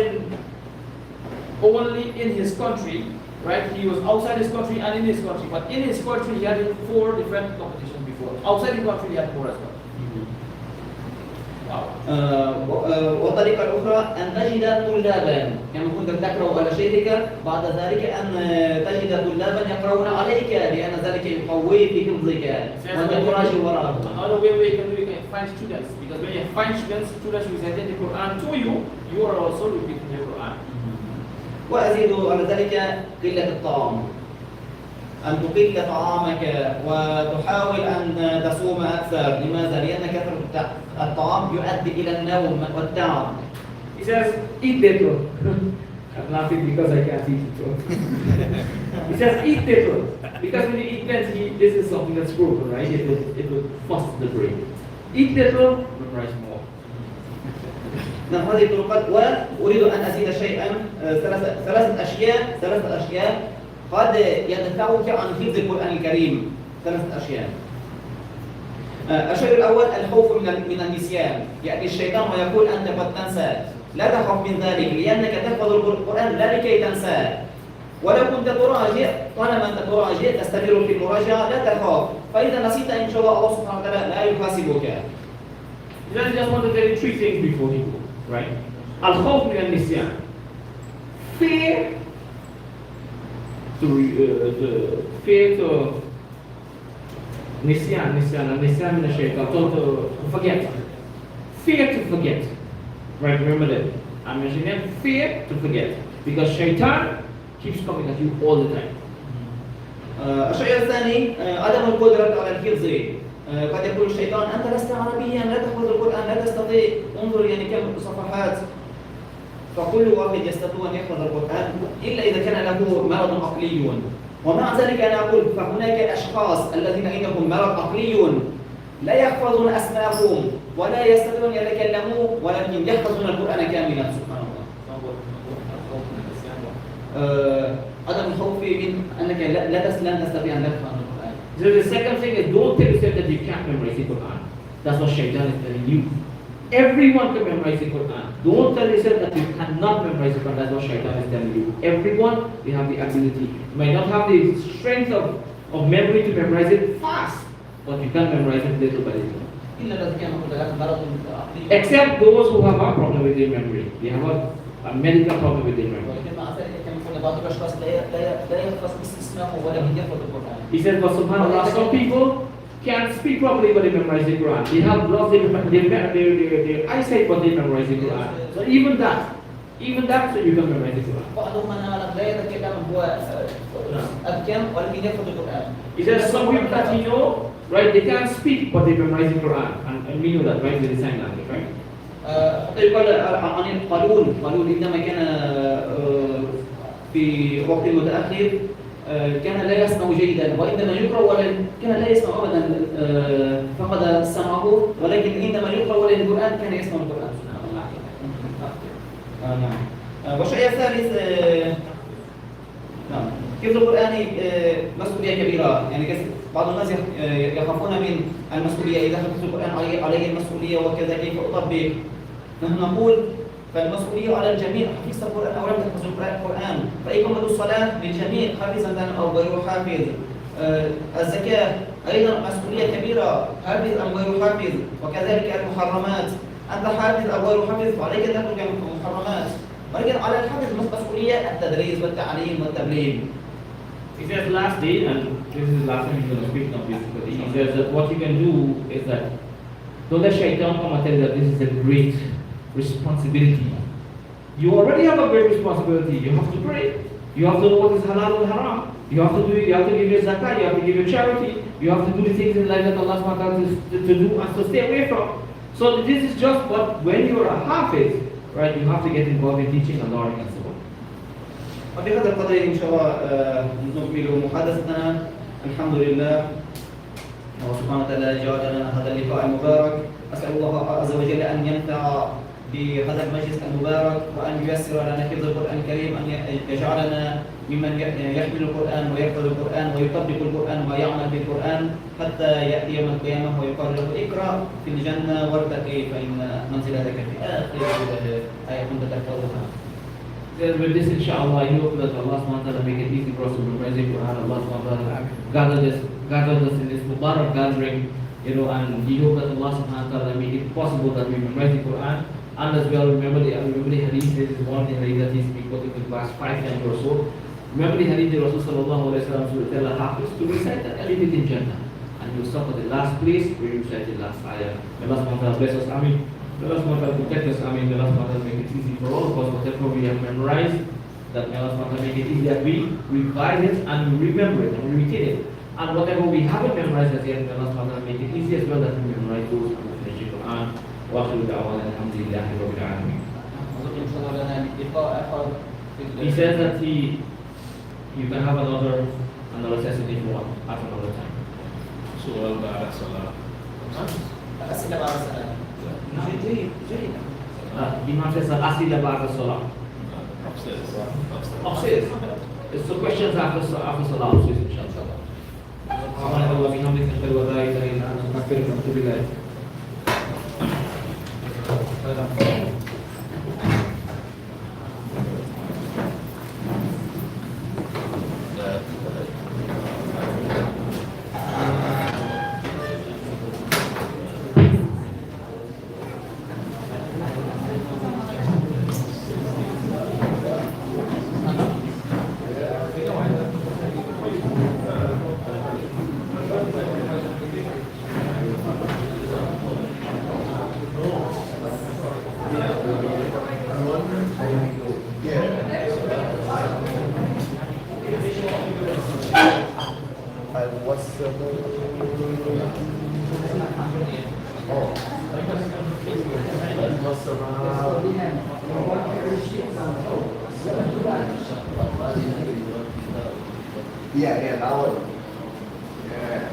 only in his country, right? He was outside his country and in his country, but in his country he had 4 different competitions before. Outside his country he had 4 as well. Wow. والطريقة الأخرى أن تجد طلابا كما كنت تقرأ على شيخك بعد ذلك أن تجد طلابا يقرؤون عليك لأن ذلك يقوي في حفظك وأن تراجع وراءهم. Another way you can find students, because when you find students reciting the Quran to you, you are also repeating the Quran. وأزيد على ذلك قلة الطعام. أن تقل طعامك وتحاول أن تصوم أكثر. لماذا؟ لأن كثرة الطعام يؤدي إلى النوم والتعب. He says, eat little. I'm laughing because I can't eat it. He says, eat little. Because when you eat plenty, this is something that's broken, right? It will foster the brain. Eat little, memorize more. نعم هذه الطرقات. وأريد أن أزيد شيئا. ثلاثة أشياء قد يدفعك عن حفظ القرآن الكريم. 3 أشياء. الشيء الأول الخوف من النسيان. يأتي الشيطان ويقول أنت قد تنسى. لا تخف من ذلك لأنك تحفظ القرآن لا لكي تنساه. ولو كنت تراجع طالما أنت تراجع تستمر في المراجعة لا تخاف. فإذا نسيت إن شاء الله الله سبحانه وتعالى لا يحاسبك. I just want to tell you 3 things before you go, right? الخوف من النسيان. Fear to nisyan من الشيطان to forget. Fear to forget. Right, remember that. I'm mentioning that. Fear to forget. Because shaitan keeps coming at you all the time. الشيء الثاني عدم القدرة على الحفظ. قد يقول الشيطان أنت لست عربيا لا تحفظ القرآن لا تستطيع. انظر يعني كم صفحات. فكل واحد يستطيع أن يحفظ القرآن إلا إذا كان له مرض عقلي. ومع ذلك أنا أقول فهناك أشخاص الذين عندهم مرض عقلي لا يحفظون أسماءهم ولا يستطيعون أن يتكلموا ولكن يحفظون القرآن كاملا. سبحان الله. عدم الخوف من أنك لن تستطيع أن تفهم القرآن. So the second thing is don't tell yourself that you can't memorize the Quran. That's what shaitan is telling you. Everyone can memorize the Quran. Don't tell yourself that you cannot memorize the Quran. That's what shaitan is telling you. Everyone, they have the ability. You might not have the strength of memory to memorize it fast, but you can memorize it little by little. Except those who have a problem with their memory. They have a medical problem with their memory. He said, but subhanAllah, some people can't speak properly but they memorize the Quran. They have lost their eyesight but they memorize the Quran. So even that, so you can memorize the Quran. He says some people that you know, right, they can't speak but they memorize the Quran. And we know that, right, with the sign language, right? يقال عن القانون عندما كان في وقت متأخر كان لا يسمع جيدا وعندما يقرأ كان لا يسمع أبدا فقد سمعه ولكن عندما يقرأ القرآن كان يسمع القرآن. نعم. والشيء الثالث نعم حفظ القرآن مسؤولية كبيرة. يعني بعض الناس يخافون من المسؤولية إذا حفظ القرآن عليه المسؤولية وكذا كيف أطبق. نحن نقول فالمسؤولية على الجميع. حفظ القرآن أو لم تحفظ القرآن فإقامة الصلاة للجميع حافظا أو غير حافظ. الزكاة أيضا مسؤولية كبيرة حافظ أو غير حافظ. وكذلك المحرمات أنت حافظ أو غير حافظ فعليك أن تترك المحرمات. ولكن على الحافظ مسؤولية التدريس والتعليم والتبليغ. He says lastly, and this is the last time he's going to speak now basically, he says that what you can do is that don't let shaitan come and tell you that this is a great responsibility. You already have a great responsibility. You have to pray. You have to know what is halal and haram. You have to give your zakah, you have to give your charity, you have to do the things in life that Allah subhanahu wa ta'ala to do and to stay away from. So this is just what, when you are a hafiz, right, you have to get involved in teaching and learning and so on. وبهذا القدر إن شاء الله نكمل محادثتنا. الحمد لله سبحانه وتعالى جعل لنا هذا اللقاء المبارك. أسأل الله عز وجل أن ينفع بهذا المجلس المبارك وأن ييسر لنا حفظ القرآن الكريم، أن يجعلنا ممن يحمل القرآن ويحفظ القرآن ويطبق القرآن ويعمل بالقرآن حتى يأتي يوم القيامة ويقال له اقرأ في الجنة وارتقي فإن منزلتك في آخر آية كنت تحفظها. says with this inshallah I hope that Allah subhanahu wa ta'ala make it easy for us to memorize the Quran. Allah subhanahu wa ta'ala gathered us in this Mubarak gathering, and we hope that Allah subhanahu wa ta'ala make it possible that we memorize the Quran. And as well, remember the hadith. This is one of the hadith that he's been quoting in the last 5 times or so. Remember the hadith that Rasul sallallahu alayhi wa sallam will tell a Hafiz to recite the alifit in Jannah. And you stop at the last place where you recite the last ayah. May Allah subhanahu wa ta'ala bless us. Ameen. May Allah subhanahu wa ta'ala protect us. Ameen. May Allah subhanahu wa ta'ala make it easy for all of us. Whatever we have memorized, that may Allah subhanahu wa ta'ala make it easy that we revise it and we remember it and we retain it. And whatever we haven't memorized as yet, may Allah subhanahu wa ta'ala make it easy as well that we memorize those and we finish the Quran. وآخر دعوانا الحمد لله رب العالمين. He says that you can have another session if you want at another time. سؤال بعد الصلاة. أسئلة بعد الصلاة. نعم جيد. Imam says الأسئلة بعد الصلاة. Upstairs. It's the questions after salah upstairs inshallah. سبحانك اللهم وبحمدك نشهد أن لا إله إلا أنت نستغفرك ونتوب إليك. Yeah, that one. Yeah.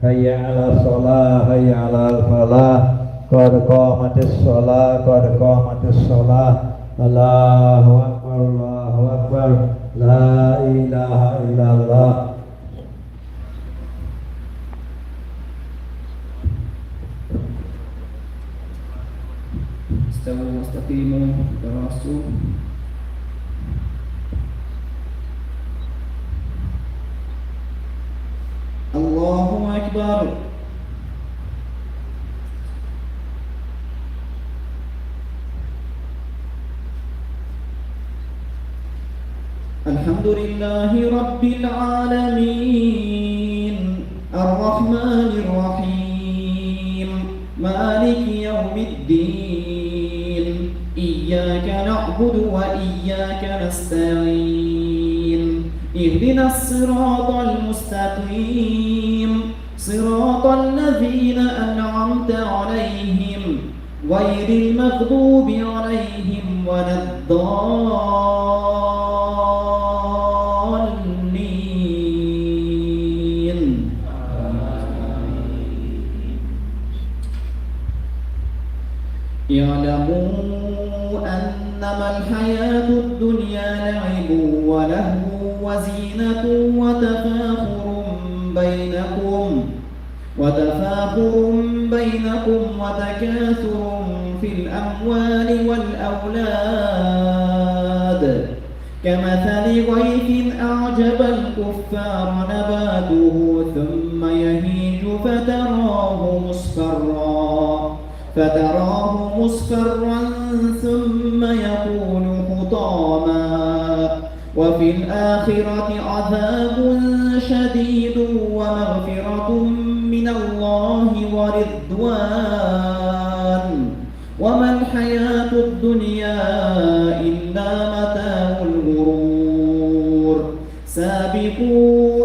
Hayya ala sholah, hayya ala falah. Qad qamatis sholah, qad qamatis sholah. Allahu akbar, Allahu akbar. La ilaha illallah. استووا واستقيموا تراصوا. الله أكبر. الحمد لله رب العالمين الرحمن الرحيم مالك يوم الدين إياك نعبد وإياك نستعين اهدنا الصراط المستقيم صراط الذين أنعمت عليهم غير المغضوب عليهم ولا الضالين. اعلموا أنما الحياة الدنيا لعب ولهو وزينة وتفاخر بينكم وتكاثر في الأموال والأولاد كمثل غيث أعجب الكفار نباته ثم يهيج فتراه مصفرا ثم يكون حطاما وفي الآخرة عذاب شديد ومغفرة من الله ورضوان وما الحياة الدنيا إلا متاع الغرور. سابقوا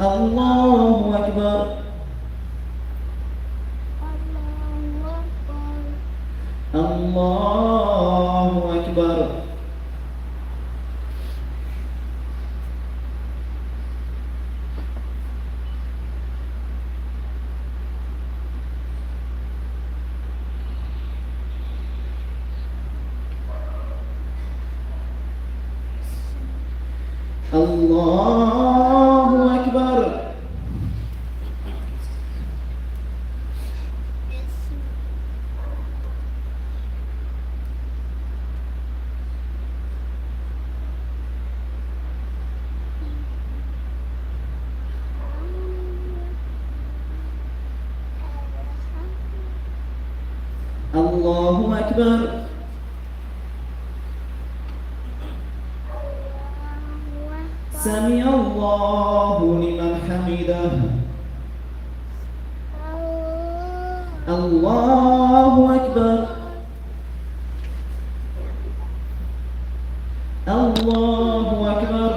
الله أكبر. الله أكبر. الله أكبر. الله أكبر. سمع الله لمن حمده. الله أكبر. الله أكبر.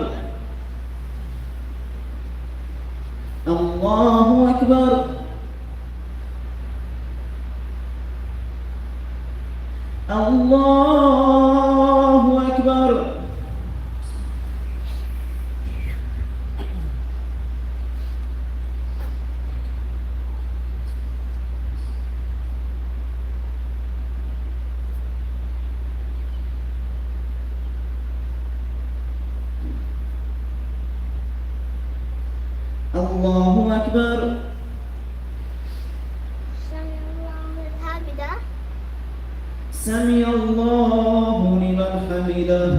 الله أكبر. سمع الله حمده. سمع الله لمن حمده.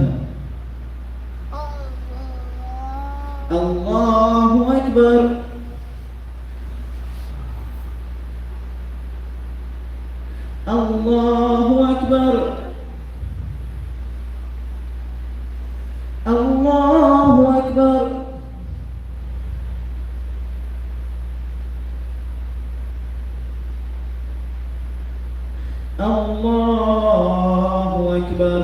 الله أكبر. الله أكبر. الله أكبر. الله أكبر.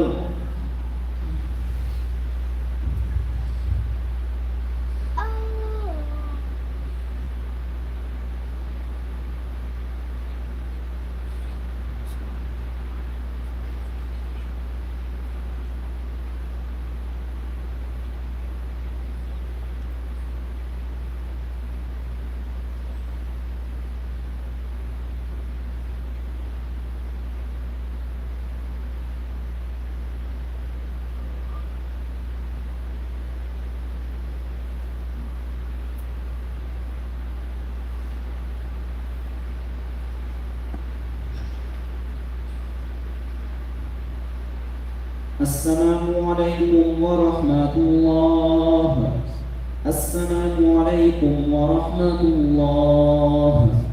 السلام عليكم ورحمة الله. السلام عليكم ورحمة الله.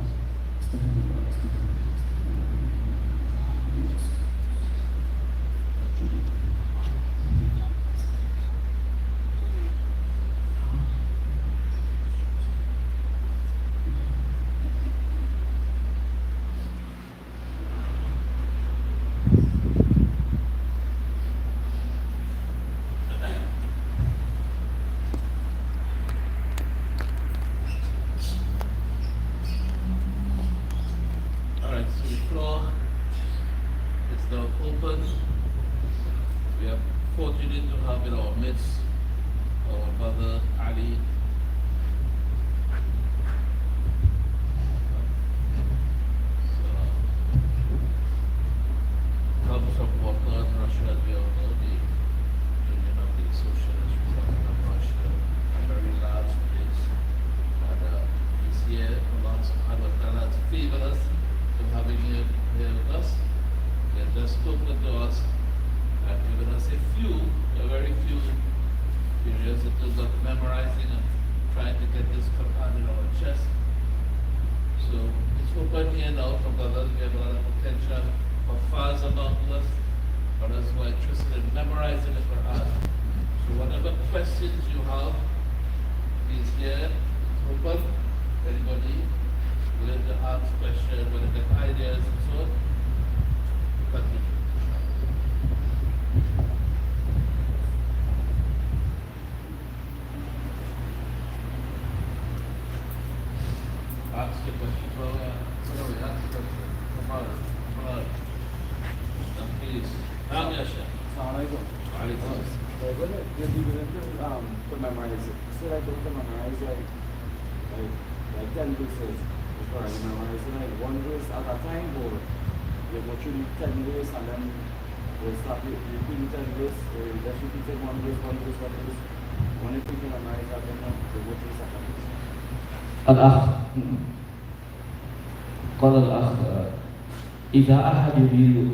Alright, so the floor is now open. We are fortunate to have in our midst our brother Ali. Comes from Balkan, Russia, as we all know, the Union of the Socialist Republic of Russia, a very large place. And he's here, Allah subhanahu wa ta'ala has favored us to having him here with us. He has just spoken to us and given us a very few periods in terms of memorizing and trying to get this Quran in our chest. So it's open here now for brothers. We have a lot of potential for fathers among us, brothers who are interested in memorizing the Quran. So whatever questions you have, please here, it's open. Anybody willing to ask questions, willing to get ideas and so on, continue. Ask your question. Well, sorry, ask your question. Come on. Please. Ya Shaykh. Assalamualaikum. Waalaikumsalam. When you to memorize it, so I don't memorize like 10 verses before I memorize like one verse at a time, or you go through 10 verse and then we'll start repeating 10 verse, or you just repeat one verse. When you think you memorize that, then you go to the second verse. الأخ قال الأخ إذا أحد يريد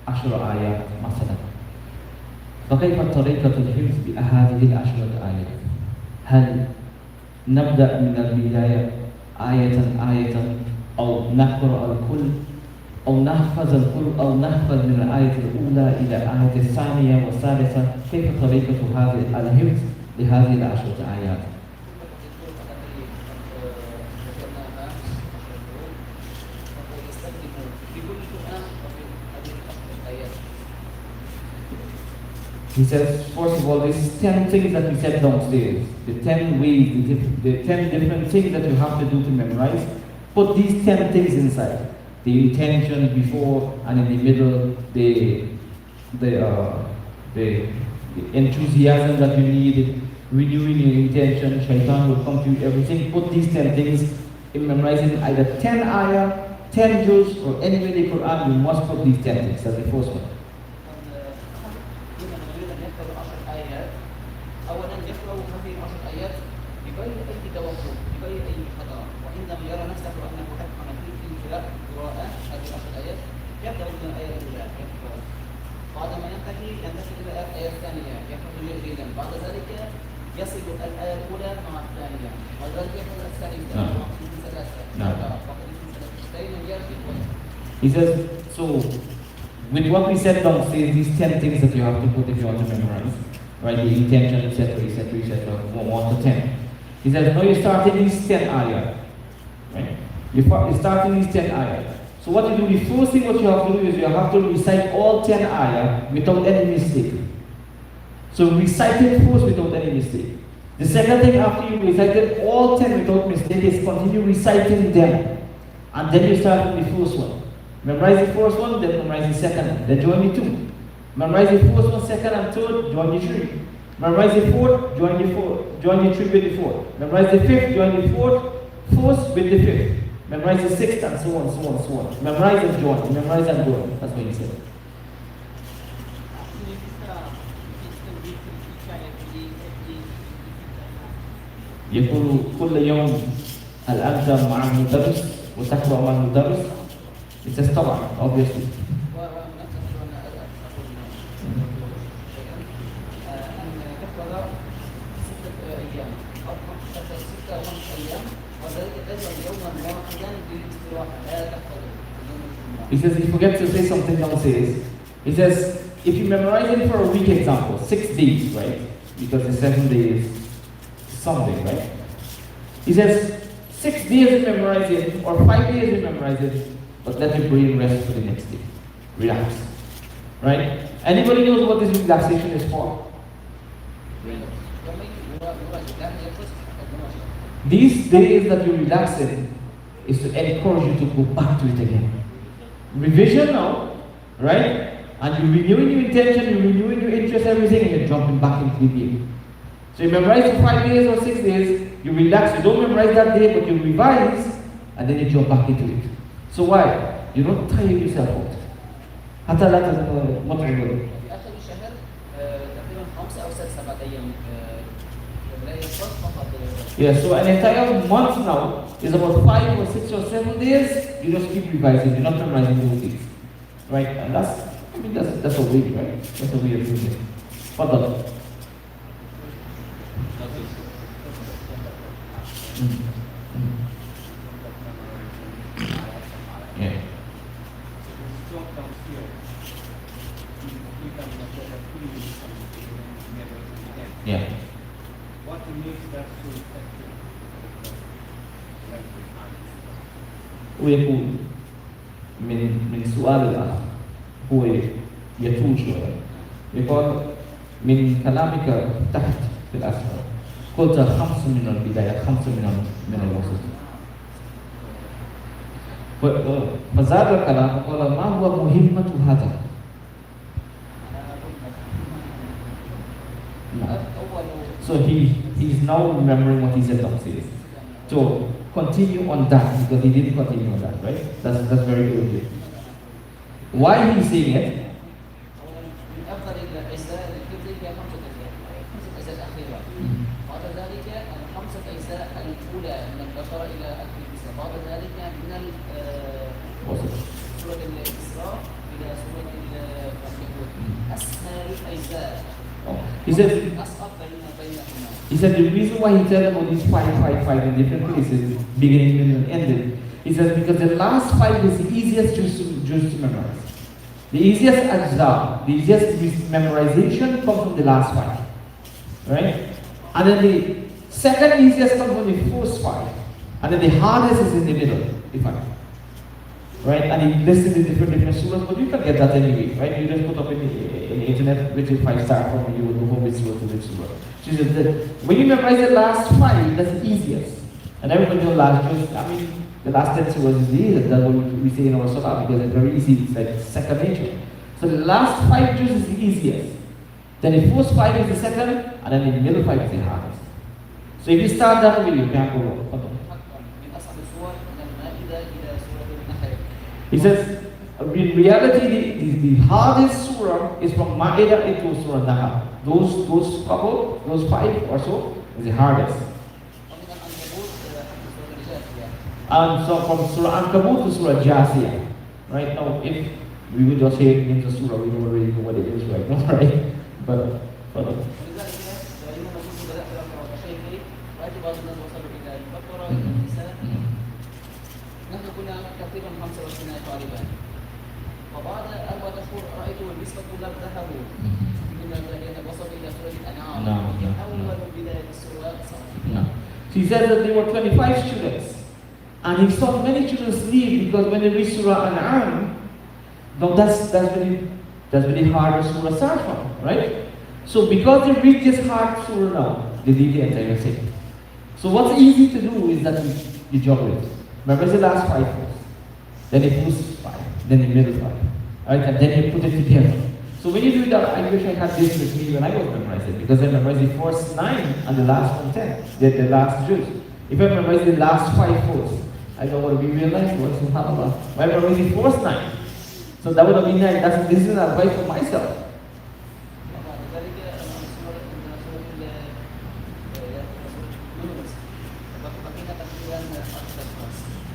10 آيات مثلا، فكيف طريقة الحفظ بهذه ال10 آيات؟ هل نبدأ من البداية آية أو نقرأ الكل أو نحفظ الكل أو نحفظ من الآية الأولى إلى الآية الثانية والثالثة؟ كيف طريقة هذه الحفظ لهذه ال10 آيات؟ He says, first of all, these 10 things that we said downstairs, the 10 ways, the 10 different things that you have to do to memorize, put these 10 things inside. The intention before and in the middle, the enthusiasm that you need, renewing your intention, shaitan will come to you, everything. Put these 10 things in memorizing either 10 ayah, 10 juz, or anywhere in the Quran, you must put these 10 things. That's the first one. بغير أي توقف بغير أي خطأ وعندما يرى نفسه أنه أتقن في القراءة هذه 10 آيات يبدأ من الآية الأولى يحفظ بعدما ينتهي إلى الآية الثانية يحفظ جيدا بعد ذلك يصل الآية الأولى مع الثانية بعد ذلك يحفظ الثالثة مع الثالثة He says, so with what we said downstairs, these 10 things that you have to put if you want to memorize, right? The intention, etc., etc., etc., from 1 to 10. He says, now you start in these 10 ayat, right? You start in these 10 ayat. So what you do, the first thing what you have to do is you have to recite all 10 ayat without any mistake. So recite it first without any mistake. The second thing after you recited all 10 without mistake is continue reciting them. And then you start with the first one. Memorize the first one, then memorize the second one. Then join the two. Memorize the first one, second and third, join the three. Memorize the fourth, join the fourth. Join the three with the fourth. Memorize the fifth, join the fourth with the fifth. Memorize the sixth and so on, so on, so on. Memorize and join. Memorize and join. That's what he said. يقول كل يوم هل أنت مع المدرس وتقرأ مع المدرس؟ It says طبعا, obviously. He says he forgets to say something downstairs. He says if you memorize it for a week example, 6 days, right? Because the 7 days Sunday, right? He says 6 days you memorize it or 5 days you memorize it, but let your brain rest for the next day. Relax. Right? Anybody knows what this relaxation is for? These days that you relax in is to encourage you to go back to it again. Revision now, right? And you're renewing your intention, you're renewing your interest, everything, and you're jumping back into the game. So you memorize for 5 days or 6 days, you relax, you don't memorize that day, but you revise, and then you jump back into it. So why? You don't tire yourself out. حتى لا تتمطر. Yeah, so an entire month now is about 5 or 6 or 7 days. You just keep revising. You're not memorizing those things, right? And that's a way, right? That's a way of doing it. Fadal. Yeah. Yeah. What makes that so effective? ويقول من سؤال الأخ هو يطول شوية. يقول من كلامك تحت في الأسفل قلت 5 من البداية 5 من الوسط. فزاد الكلام قال ما هو مهمة هذا؟ So he's now remembering what he said downstairs. So continue on that because he didn't continue on that, right? That's very good. Why he's saying it? He said the reason why he tells about these 5 in different places, beginning, middle, and ending, he says because the last 5 is the easiest just to memorize. The easiest ajza, the easiest memorization comes from the last 5. Right? And then the second easiest comes from the first 5. And then the hardest is in the middle, the 5. Right? And he listed the different surahs, but you can get that anyway, right? You just put up in the internet which is 5-star from you will go from which surah to which surah. She said that when you memorize the last 5, that's the easiest. And everybody knows the last 10 surahs is the easiest. That's what we say in our salah because it's very easy, it's like second nature. So the last 5 juz is the easiest. Then the first 5 is the second, and then the middle 5 is the hardest. So if you start that way, you can't go wrong. He says, in reality, the hardest surah is from Ma'idah into Surah Nahl. Those 5 or so is the hardest. So from Surah Ankabut to Surah Jasiyah. Right now, if we would just hear names of Surah, we don't really know what it is right now, right? But نحن كنا كثيرا 25 طالبا وبعد 4 شهور رأيت نسبة الطلاب ذهبوا من وصلوا إلى سورة الأنعام أول بداية السورة no. He says that there were 25 students and he saw many students leave because when they reached Surah An'am, now that's very hard Surah start from, right? So because they reach this hard Surah now, they leave the entire thing. So what's easy to do is that you juggle it. Memorize the last 5 first, then you put 5, then the middle 5, right? And then you put it together. So when you do that, I wish I had this with me when I was memorizing, because I memorized the first 9 and the last 10, the last juz. If I memorize the last 5 first, I don't want to be realized what subhanAllah. I memorized the first 9. So that would have been nice. This is an advice for myself.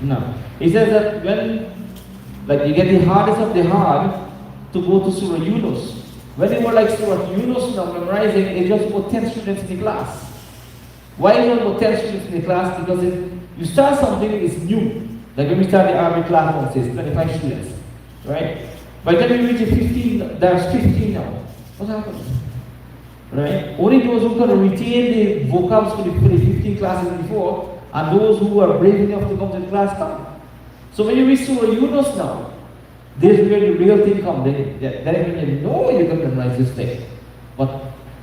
No. He says that when you get the hardest of the hard to go to Surah Yunus. When they were like Surah Yunus now memorizing, it's just about 10 students in the class. Why is it about 10 students in the class? Because if you start something, it's new. Like when we start the Arabic class, one says 25 students, right? By the time we reach 15, there's 15 now. What happened? Right? Only those who can retain the vocabs for the 15 classes before, and those who are brave enough to come to the class come. So when you reach Surah Yunus now, this is where the real thing comes. Then when you know you can memorize this thing. But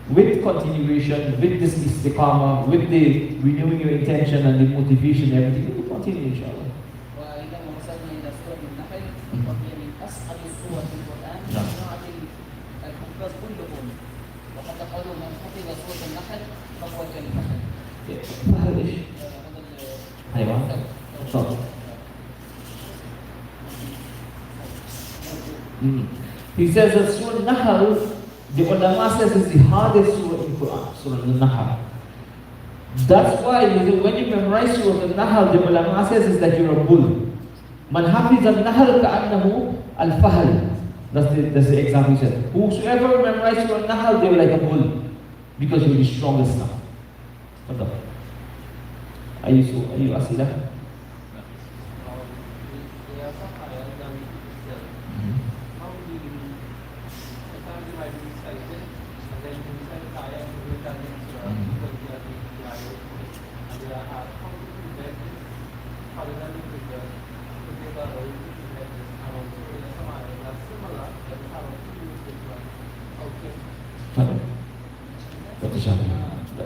with continuation, with this istiqamah, with the renewing your intention and the motivation, everything, you will continue inshallah. He says that Surah Nahl, the ulama says is the hardest surah in Quran, Surah Nahl. That's why when you memorize Surah Nahl, the ulama says is that you're a bull. Man hafiz al-nahl ka'annahu al-fahl. That's the example he said. Whosoever memorizes Surah Nahl, they're like a bull. Because you're the strongest now. Are you asila?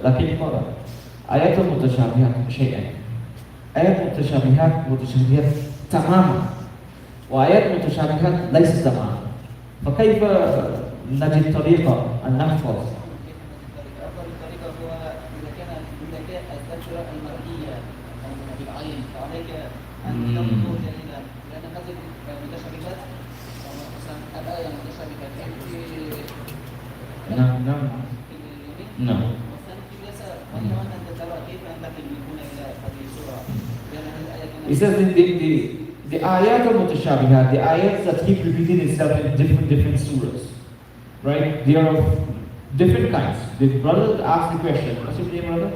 لكن مرة آيات المتشابهات شيئين آيات متشابهات تماما وآيات متشابهات ليست تماما فكيف نجد طريقة أن نحفظ؟ أفضل طريقة هو إذا كان الذاكرة المرئية أو بالعين فعليك أن تنظر جيدا لأن هذه المتشابهات مثلا الآية متشابهة نعم He says the ayat of mutashabihat, the ayats that keep repeating itself in different surahs, right? They are of different kinds. The brother asked the question, what's your name, brother?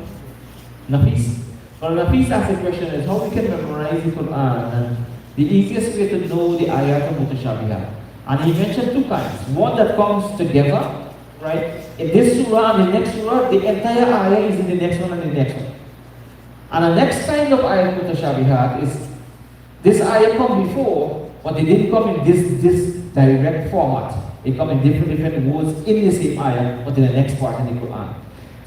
Hafiz. Well, Hafiz asked the question is how we can memorize the Quran, and the easiest way to know the ayat of mutashabihat. And he mentioned 2 kinds. One that comes together, right? In this surah and the next surah, the entire ayah is in the next one and the next one. And the next kind of ayat mutashabihat is this ayah come before, but they didn't come in this direct format. They come in different words in the same ayah, but in the next part in the Quran.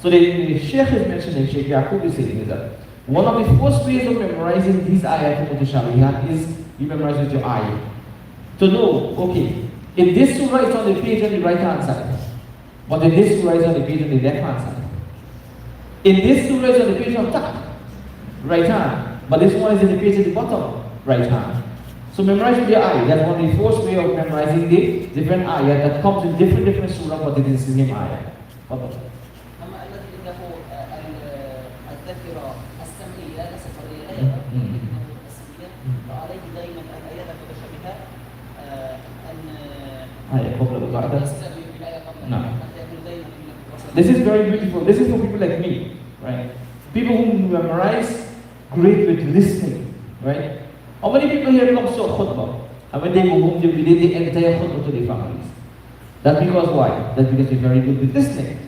So the Shaykh is mentioning, Shaykh Yaqubuvich is saying that one of the first ways of memorizing these ayat mutashabihat is you memorize with your eye. To know, okay, if this surah is on the page on the right hand side, but in this surah is on the page on the left hand side. In this surah is on the page on top, right hand, but this one is in the page at the bottom, right hand. So memorize with your eye. That's one of the first way of memorizing the different ayah that comes in different surah, but it is the same ayah. فعليه دائما الآيات المتشابهة آية قبل وبعد. بالآية قبل نعم. حتى يكون دائما This is very beautiful. This is for people like me, right? People who memorize great with listening, right? How many people here come to a khutbah? And when they go home, they relate the entire khutbah to their families. That's because why? That's because they're very good with listening.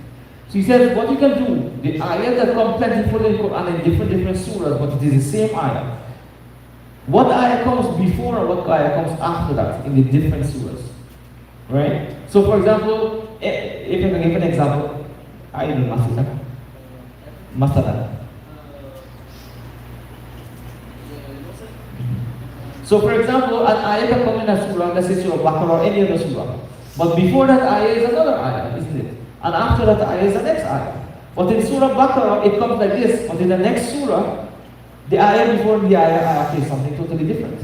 So he says, what you can do, the ayat that come plentiful in Quran in different surahs, but it is the same ayah. What ayah comes before and what ayah comes after that in the different surahs, right? So for example, if I can give an example, I don't know, Masala. So for example, an ayah can come in a surah, let's say Surah Baqarah or any other surah. But before that ayah is another ayah, isn't it? And after that ayah is the next ayah. But in Surah Baqarah, it comes like this. But in the next surah, the ayah before the ayah after is something totally different.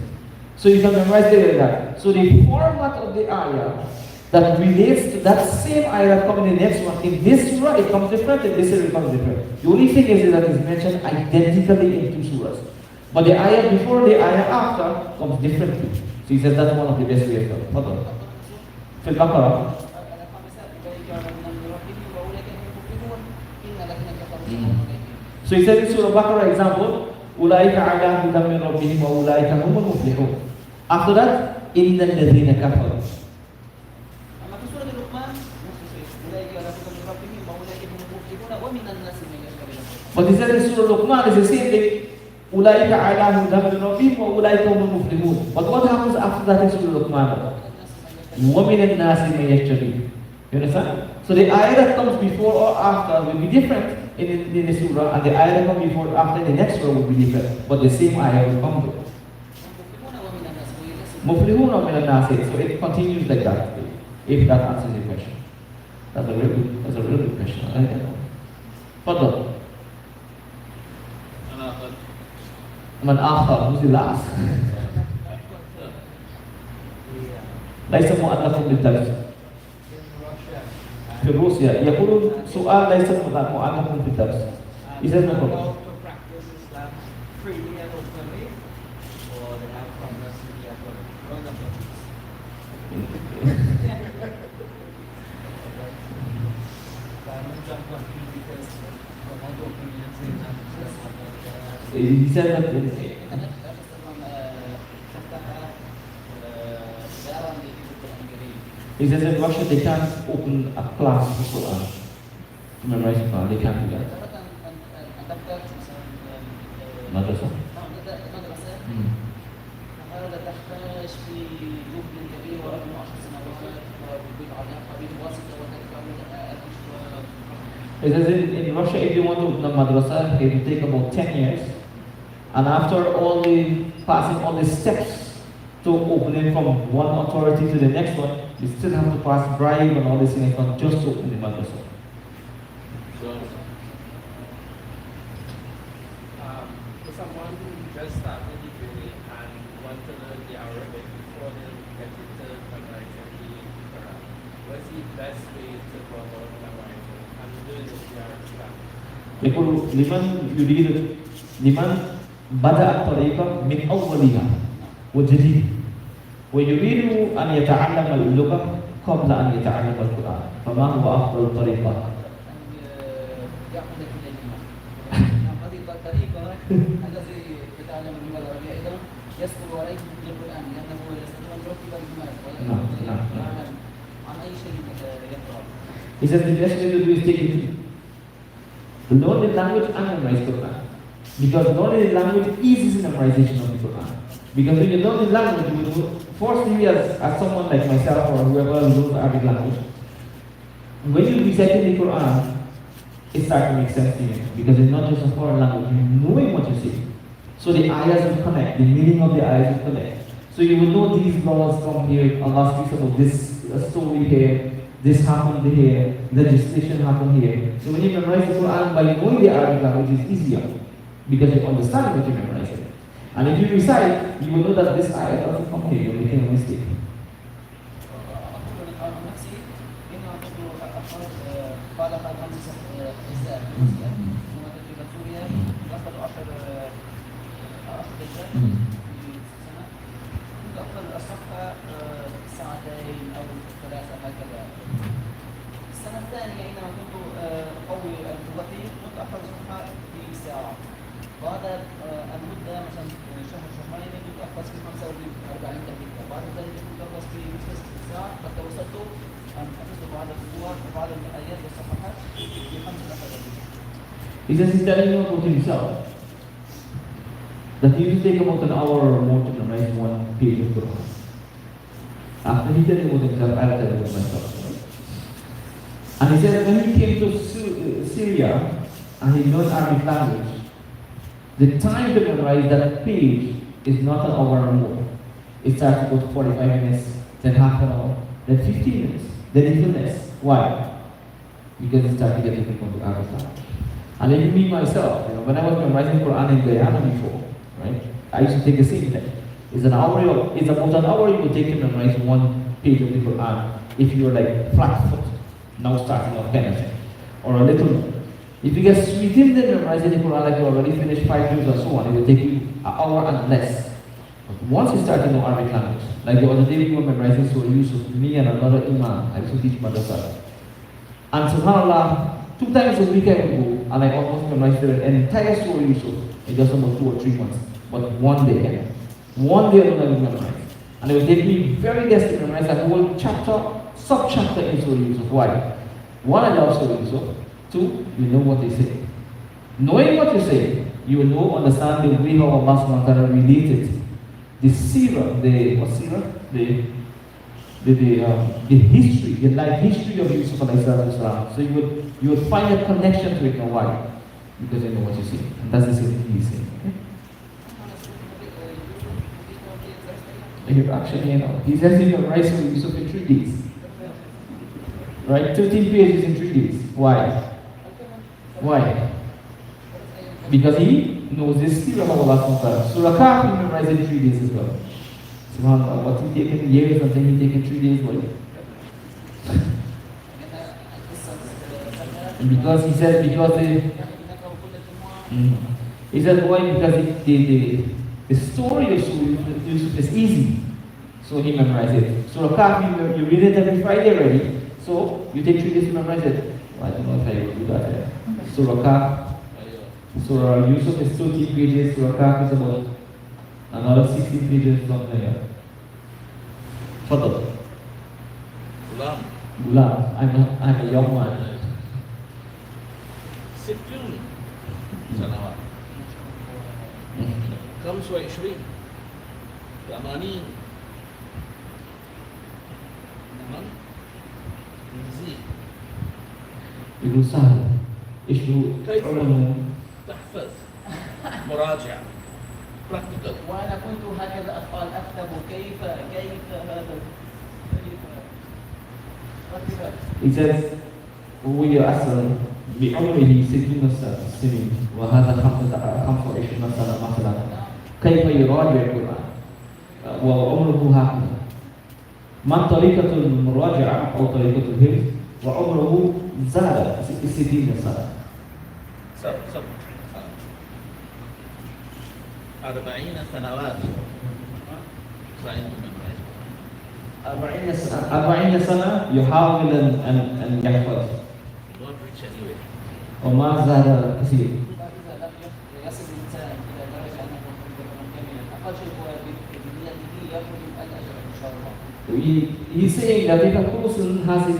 So you can memorize it like that. So the format of the ayah that relates to that same ayah that comes in the next one, in this surah it comes different, in this surah it comes different. The only thing is that it's mentioned identically in two surahs. But the ayah before, the ayah after comes differently. So he says that's one of the best ways of Hold on. في البقرة. So he says in Surah Baqarah example, أولئك على هدى من ربهم وأولئك هم المفلحون. After that, إن الذين كفروا. But he says in Surah Luqman is the same thing. أولئك على هدى من ربهم وأولئك هم المفلحون. But what happens after that in Surah Luqman? وَمِنَ النَّاسِ مَن يَتَّبِعُ. You understand? So the ayah that comes before or after will be different in the surah, and the ayah that comes before or after in the next surah will be different. But the same ayah will come to. مُفْلِحُونَ وَمِنَ النَّاسِ. So it continues like that, if that answers your question. That's a real good question. I don't know. Fadl. Man akhar, who's the last? ليس مؤلف بالدرس في روسيا يقولون سؤال ليس مؤلف بالدرس. He says no problem. He said that he says in Russia they can't open a class for Quran to memorize Quran. They can't do that. Madrasa. It says in Russia, if you want to open a madrasa, it will take about 10 years. And after passing all the steps to opening from one authority to the next one, you still have to pass bribe and all these things just to open the madrasa. For someone who just started degree and want to learn the Arabic before they get into memorizing the Quran, what's the best way to go about memorizing and doing this the Arabic stuff? يقول لمن بدأ الطريقة من أولها وجديد ويريد أن يتعلم اللغة قبل أن يتعلم القرآن فما هو أفضل الطريقة؟ الذي يتعلم اللغة العربية أيضا يسهل عليه القرآن لأنه يستطيع أن يرتب الجمل ويعلم عن أي شيء يقرأ. He says the best way to do is take it to learn the language and memorize Quran. Because knowing the language eases the memorization of the Quran. Because when you learn the language, you will firstly as someone like myself or whoever knows Arabic language, when you recite the Quran, it starts to make sense to you. Because it's not just a foreign language, you're knowing what you see. So the ayahs will connect, the meaning of the ayahs will connect. So you will know these laws from here, Allah speaks about this story here, this happened here, legislation happened here. So when you memorize the Quran by knowing the Arabic language, it's easier. Because you understand what you memorize it. And if you recite, you will know that this ayah doesn't come here, you're making a mistake. أو 3 هكذا. السنة الثانية عندما كنت أقوي لغتي كنت أحفظ صفحة في ساعة. بعد المدة مثلا شهر شهرين كنت أحفظ في 45 دقيقة. بعد ذلك كنت أحفظ في نصف ساعة حتى وصلت أن حفظت بعض الصور وبعض الآيات والصفحات في 15 دقيقة. He says he's telling you about himself. That he used to take about an hour or more to memorize one page of Quran. After he telling about himself, I'll tell you about myself. And he said when he came to Syria and he learned Arabic language, the time to memorize that page is not an hour or more. It starts with 45 minutes, then half an hour, then 15 minutes, then even less. Why? Because it started getting difficult to Arabic language. And even me myself, when I was memorizing Quran in Guyana before, right, I used to take the same thing. It's about an hour you would take to memorize one page of the Quran if you're like flat foot, now starting off kind of thing, or a little more. If you get within the memorizing the Quran like you already finished 5 years or so on, it will take you an hour and less. But once you start to know Arabic language, like the other day we were memorizing Surah Yusuf, me and another Imam, I used to teach madrasa. And subhanAllah, 2 times a week I would go and I almost memorized the entire Surah Yusuf in just about 2 or 3 months. But one day alone I would memorize. And it would take me very less to memorize that whole chapter, sub-chapter in Surah Yusuf. Why? 1, I love Surah Yusuf. 2, you know what they say. Knowing what you say, you will know, understand the way how Allah subhanahu wa ta'ala related the seerah, the history, the life history of Yusuf alayhi salatu. So you would find a connection to it. Now why? Because you know what you see. And that's the same thing he's saying. Okay? Actually, he says he memorized Yusuf in 3 days. Right? 13 pages in 3 days. Why? Why? Because he knows this skill of Allah subhanahu wa ta'ala. Surah Kahf he memorized in 3 days as well. SubhanAllah, what he taken years and then he taken 3 days. Why? Because he said, he said why? Because the story of Surah Yusuf is easy. So he memorized it. Surah Kahf, you read it every Friday already. So you take 3 days to memorize it. Well, I don't know if I will do that. Surah Kahf, Surah Yusuf is 13 pages, Surah Kahf is about another 16 pages from there. Fadal. Gulam. I'm a young man. 60 سنوات 25 80 نزيد يقول سهل. ايش هو؟ كيف تحفظ مراجعة براكتيكال. وأنا كنت هكذا أكتب كيف هذا He says وهي أصلا بعمره 60 سنة وهذا 25 سنة مثلا كيف يراجع القرآن وعمره هكذا. من طريقة المراجعة أو طريقة الحفظ وعمره زاد 60 سنة. 40 سنوات 40 سنة يحاول أن يحفظ وما زاد كثير. يصل الإنسان إلى درجة أنه أقل شيء هو بنيته يخرج الأجر إن شاء الله. He's saying that if a person has in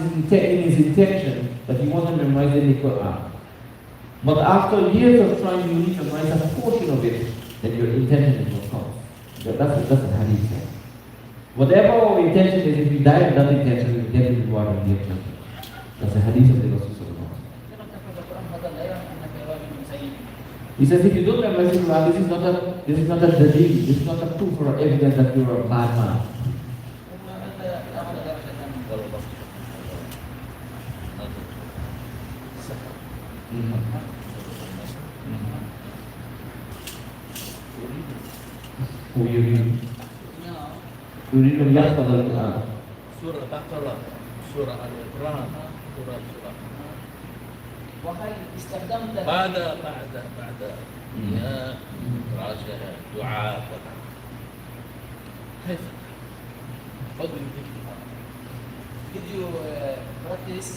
his intention that he wants to memorize the Quran, but after years of trying to memorize a portion of it, then your intention is not come. That's a hadith. Whatever our intention is, if we die with that intention, we will get the reward of the intention. That's a hadith of the Rasul. He says if you don't memorize the Quran, this is not a dalil, this is not a proof or evidence that you are a bad man. Who you read? You read from Yaqubuvich Quran. Surah Baqarah, Surah Al-Imran, Surah وهل استخدمت بعد يا راجع دعاء كيف؟ Did you practice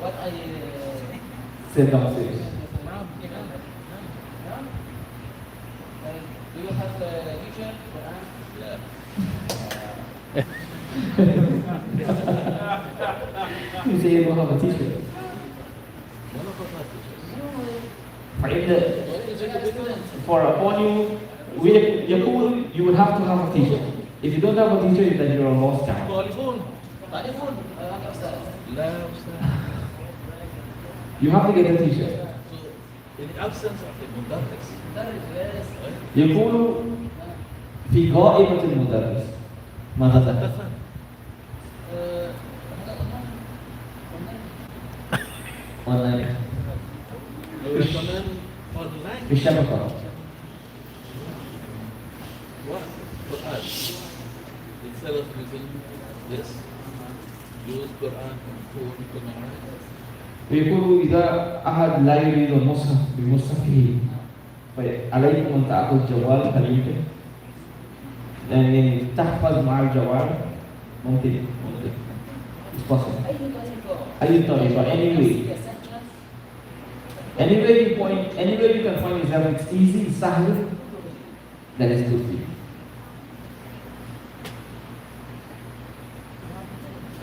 what I Sit downstairs. do you have a teacher? Yeah. You say you don't have a teacher. One of our teachers. For upon you, with Yaqub, you would have to have a teacher. If you don't have a teacher, then you're a lost child. Telephone. You have to get a teacher. So, in the absence of the mudarris, يقول في غائبة المدرس ماذا تفعل؟ online we recommend online. في الشبكة. What? For us, instead of using this, use Quran and phone to memorize. ويقول إذا أحد لا يريد المصحف بمصحفه فعليكم أن تأخذ جوال خليفة يعني تحفظ مع الجوال ممكن it's possible أي طريقة anyway you point anywhere you can find yourself it's easy it's سهل that is good for you.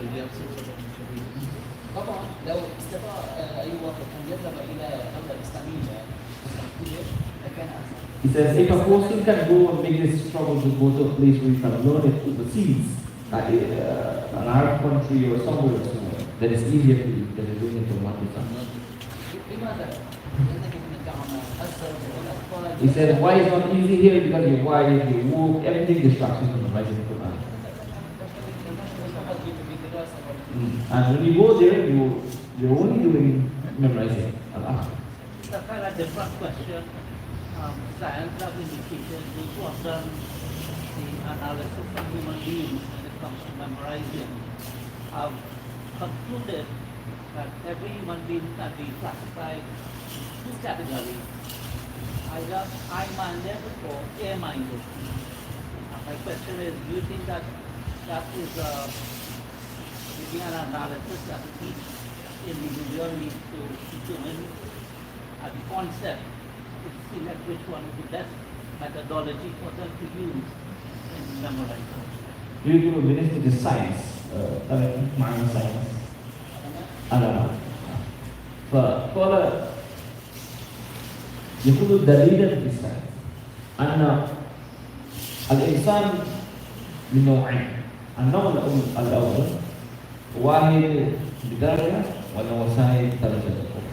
In the absence of طبعا لو استطاع اي واحد ان يذهب الى دوله اسلاميه لكان احسن. He says if a person can go and make this struggle to go to a place where he can learn it overseas, like an Arab country or somewhere, then it's easier for you than doing it from Pakistan. لماذا؟ لانك تتمتع اكثر والاطفال. He said, why it's not easy here? Because your wife, your work, everything distractions from the writing of Quran. And when you go there, you're only doing memorizing. The first question, science of indication, those who have done the analysis of human beings when it comes to memorizing, have concluded that every human being can be classified in two categories, either high-minded or air-minded. My question is, do you think that that is an analysis that each individual needs to determine at the concept to select which one is the best methodology for them to use in memorizing? You do minister to science, mind science. فقال يقول دليلا في الساينس أن الإنسان من نوعين. النوع الأول واحد بدرجة والوسائل درجة أخرى.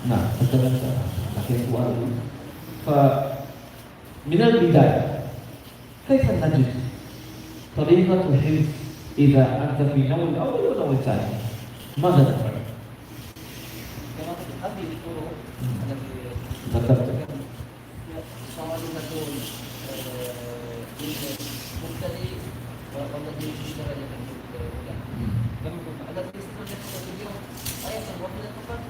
نعم الدرجة لكن سؤال فمن البداية كيف نجد طريقة الحفظ إذا أنت في النوع الأول والنوع الثاني؟ ماذا نفعل؟ هذه الطرق التي ذكرت سواء تكون مبتدئ والذي في درجة الأولى. كما قلنا الذي يستطيع اليوم آية واحدة فقط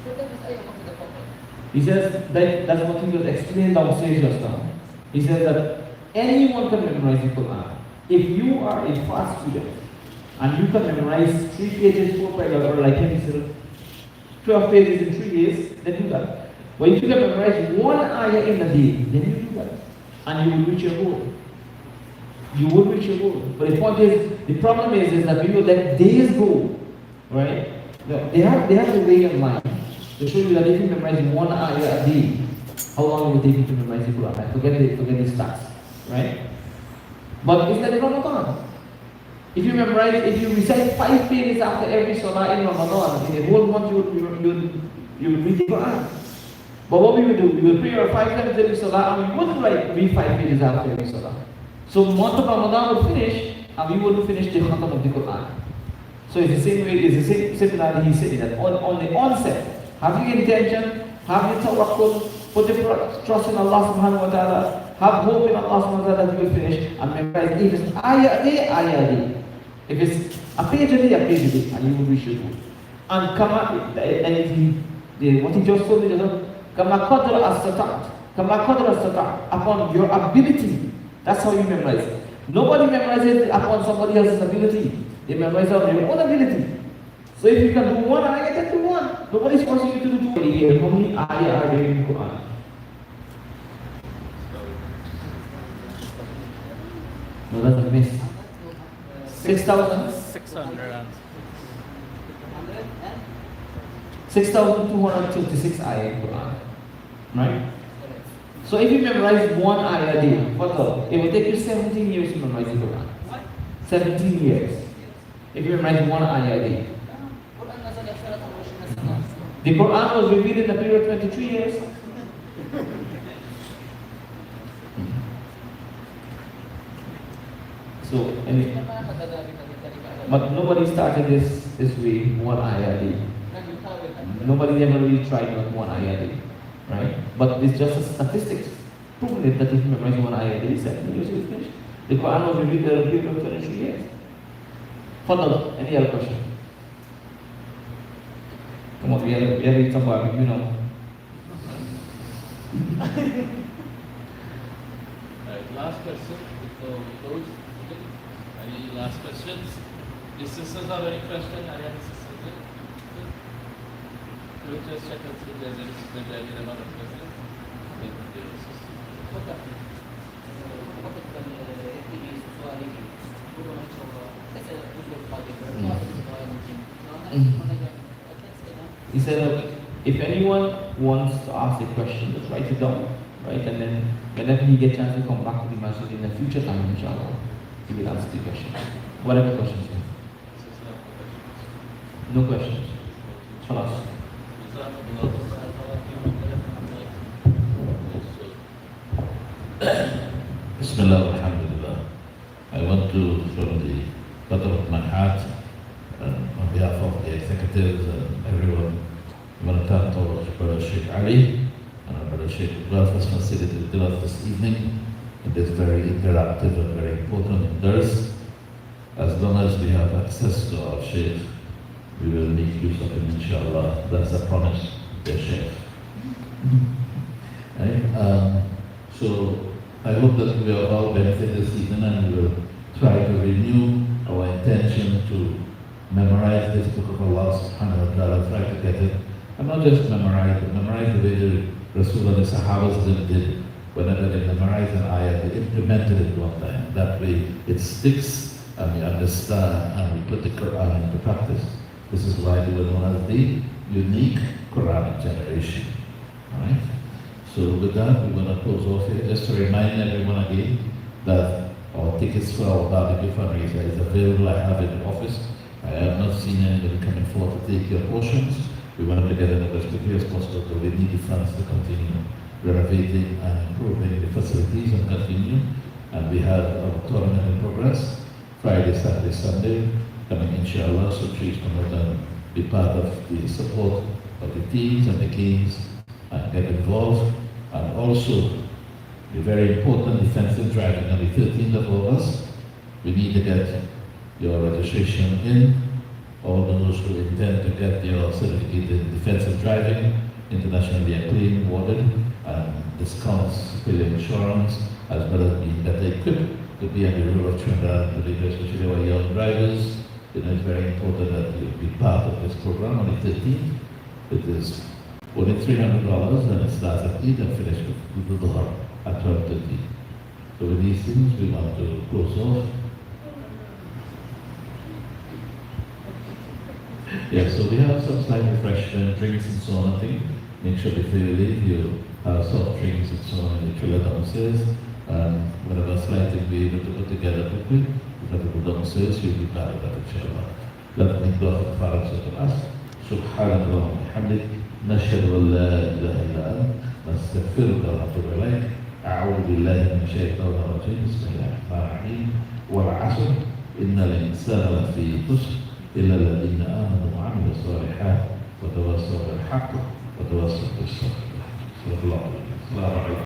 يدرس آية واحدة فقط. He says that's what he was explaining downstairs just now. He says that anyone can memorize the Quran. If you are a fast student and you can memorize 3 pages, 4 pages, or like him, he said 12 pages in 3 days, then do that. But if you can memorize 1 ayah in a day, then you do that. And you will reach your goal. You will reach your goal. But the point is, the problem is that when you let days go, right? They have to weigh in mind to show you that if you memorize 1 ayah a day, how long it will take you to memorize the Quran? Like, forget the stats, right? But it's like Ramadan. If you memorize, if you recite 5 pages after every salah in Ramadan, in a whole month you will read the Quran. But what we will do, we will pray our 5 times every salah and we wouldn't read 5 pages after every salah. So month of Ramadan will finish and we wouldn't finish the khatam of the Quran. So it's the same way, it's the same similarly he's saying that on the onset, have your intention, have your tawakkul, put the trust in Allah subhanahu wa ta'ala, have hope in Allah subhanahu wa ta'ala that you will finish and memorize. If it's ayah a day, ayah a day. If it's a page a day, and you will reach your goal. And what he just told me, kama qadra as-sata', upon your ability. That's how you memorize. Nobody memorizes upon somebody else's ability. They memorize on their own ability. So if you can do one ayah, then do one. Nobody is forcing you to do two. How many ayah are there in the Quran? No, that's a miss. 6,000? 6,226 ayah in Quran. Right? So if you memorize one ayah a day, it will take you 17 years to memorize the Quran. 17 years. If you memorize one ayah a day. The Quran was revealed in the period of 23 years. So, but nobody started this way, one ayah a day. Nobody ever really tried with one ayah a day, right? But it's just a statistics proving it that if you memorize one ayah a day, 7 years you finish. The Quran was revealed in the period of 23 years. Fadal, any other question? Come on, we have some Arabic, you know. Alright, last question before we close. Any last questions? The sisters have any question? Are any sisters there? We'll just check and see if there's any sisters there in another question. He said, if anyone wants to ask a question, just write it down, right? And then whenever he gets a chance to come back to the masjid in the future time, inshallah, he will answer the question. Whatever questions. No questions. Khalas. Bismillah, alhamdulillah. I want to, from the bottom of my heart, on behalf of the executives and everyone, I want to thank our brother Shaykh Ali and our brother Shaykh for facilitating us this evening in this very interactive and very important dars. As long as we have access to our Shaykh, we will make use of him, inshallah. That's a promise, dear Shaykh. Right? So I hope that we will all benefit this evening, and we will try to renew our intention to memorize this book of Allah subhanahu wa ta'ala, try to get it, and not just memorize it, memorize the way the Rasul and the Sahabas did. Whenever they memorized an ayah, they implemented it one time. That way it sticks, and we understand, and we put the Quran into practice. This is why they were known as the unique Quranic generation. Right? So with that, we're going to close off here. Just to remind everyone again that our tickets for our barbecue fundraiser is available. I have it in the office. I have not seen anybody coming forward to take your portions. We want to get it as quickly as possible, so we need the funds to continue renovating and improving the facilities and continue. And we have our tournament in progress, Friday, Saturday, Sunday, coming inshallah, so please come out and be part of the support of the teams and the games and get involved. And also, the very important defensive driving on the 13th of August, we need to get your registration in. All those who intend to get your certificate in defensive driving, internationally acclaimed, awarded, and discounts, civilian insurance, as well as being better equipped to be on the road of Trinidad, especially our young drivers. It's very important that you be part of this program on the 13th. It is only $300, and it starts at 8 and finishes with the Dhuhr at 12:30. So with these things, we want to close off. Yeah, so we have some slight refreshment, drinks and so on, I think. Make sure before you leave, you have soft drinks and so on in the trailer downstairs. And whatever slight thing we're able to put together quickly, if I go downstairs, you'll be part of that, inshallah. Let me go for the Farah to us. سبحانك اللهم وبحمدك نشهد أن لا إله إلا أنت نستغفرك ونتوب إليك أعوذ بالله من الشيطان الرجيم بسم الله الرحمن الرحيم والعصر إن الإنسان لفي خسر إلا الذين آمنوا وعملوا الصالحات وتواصوا بالحق وتواصوا بالصبر. صلى الله عليه وسلم.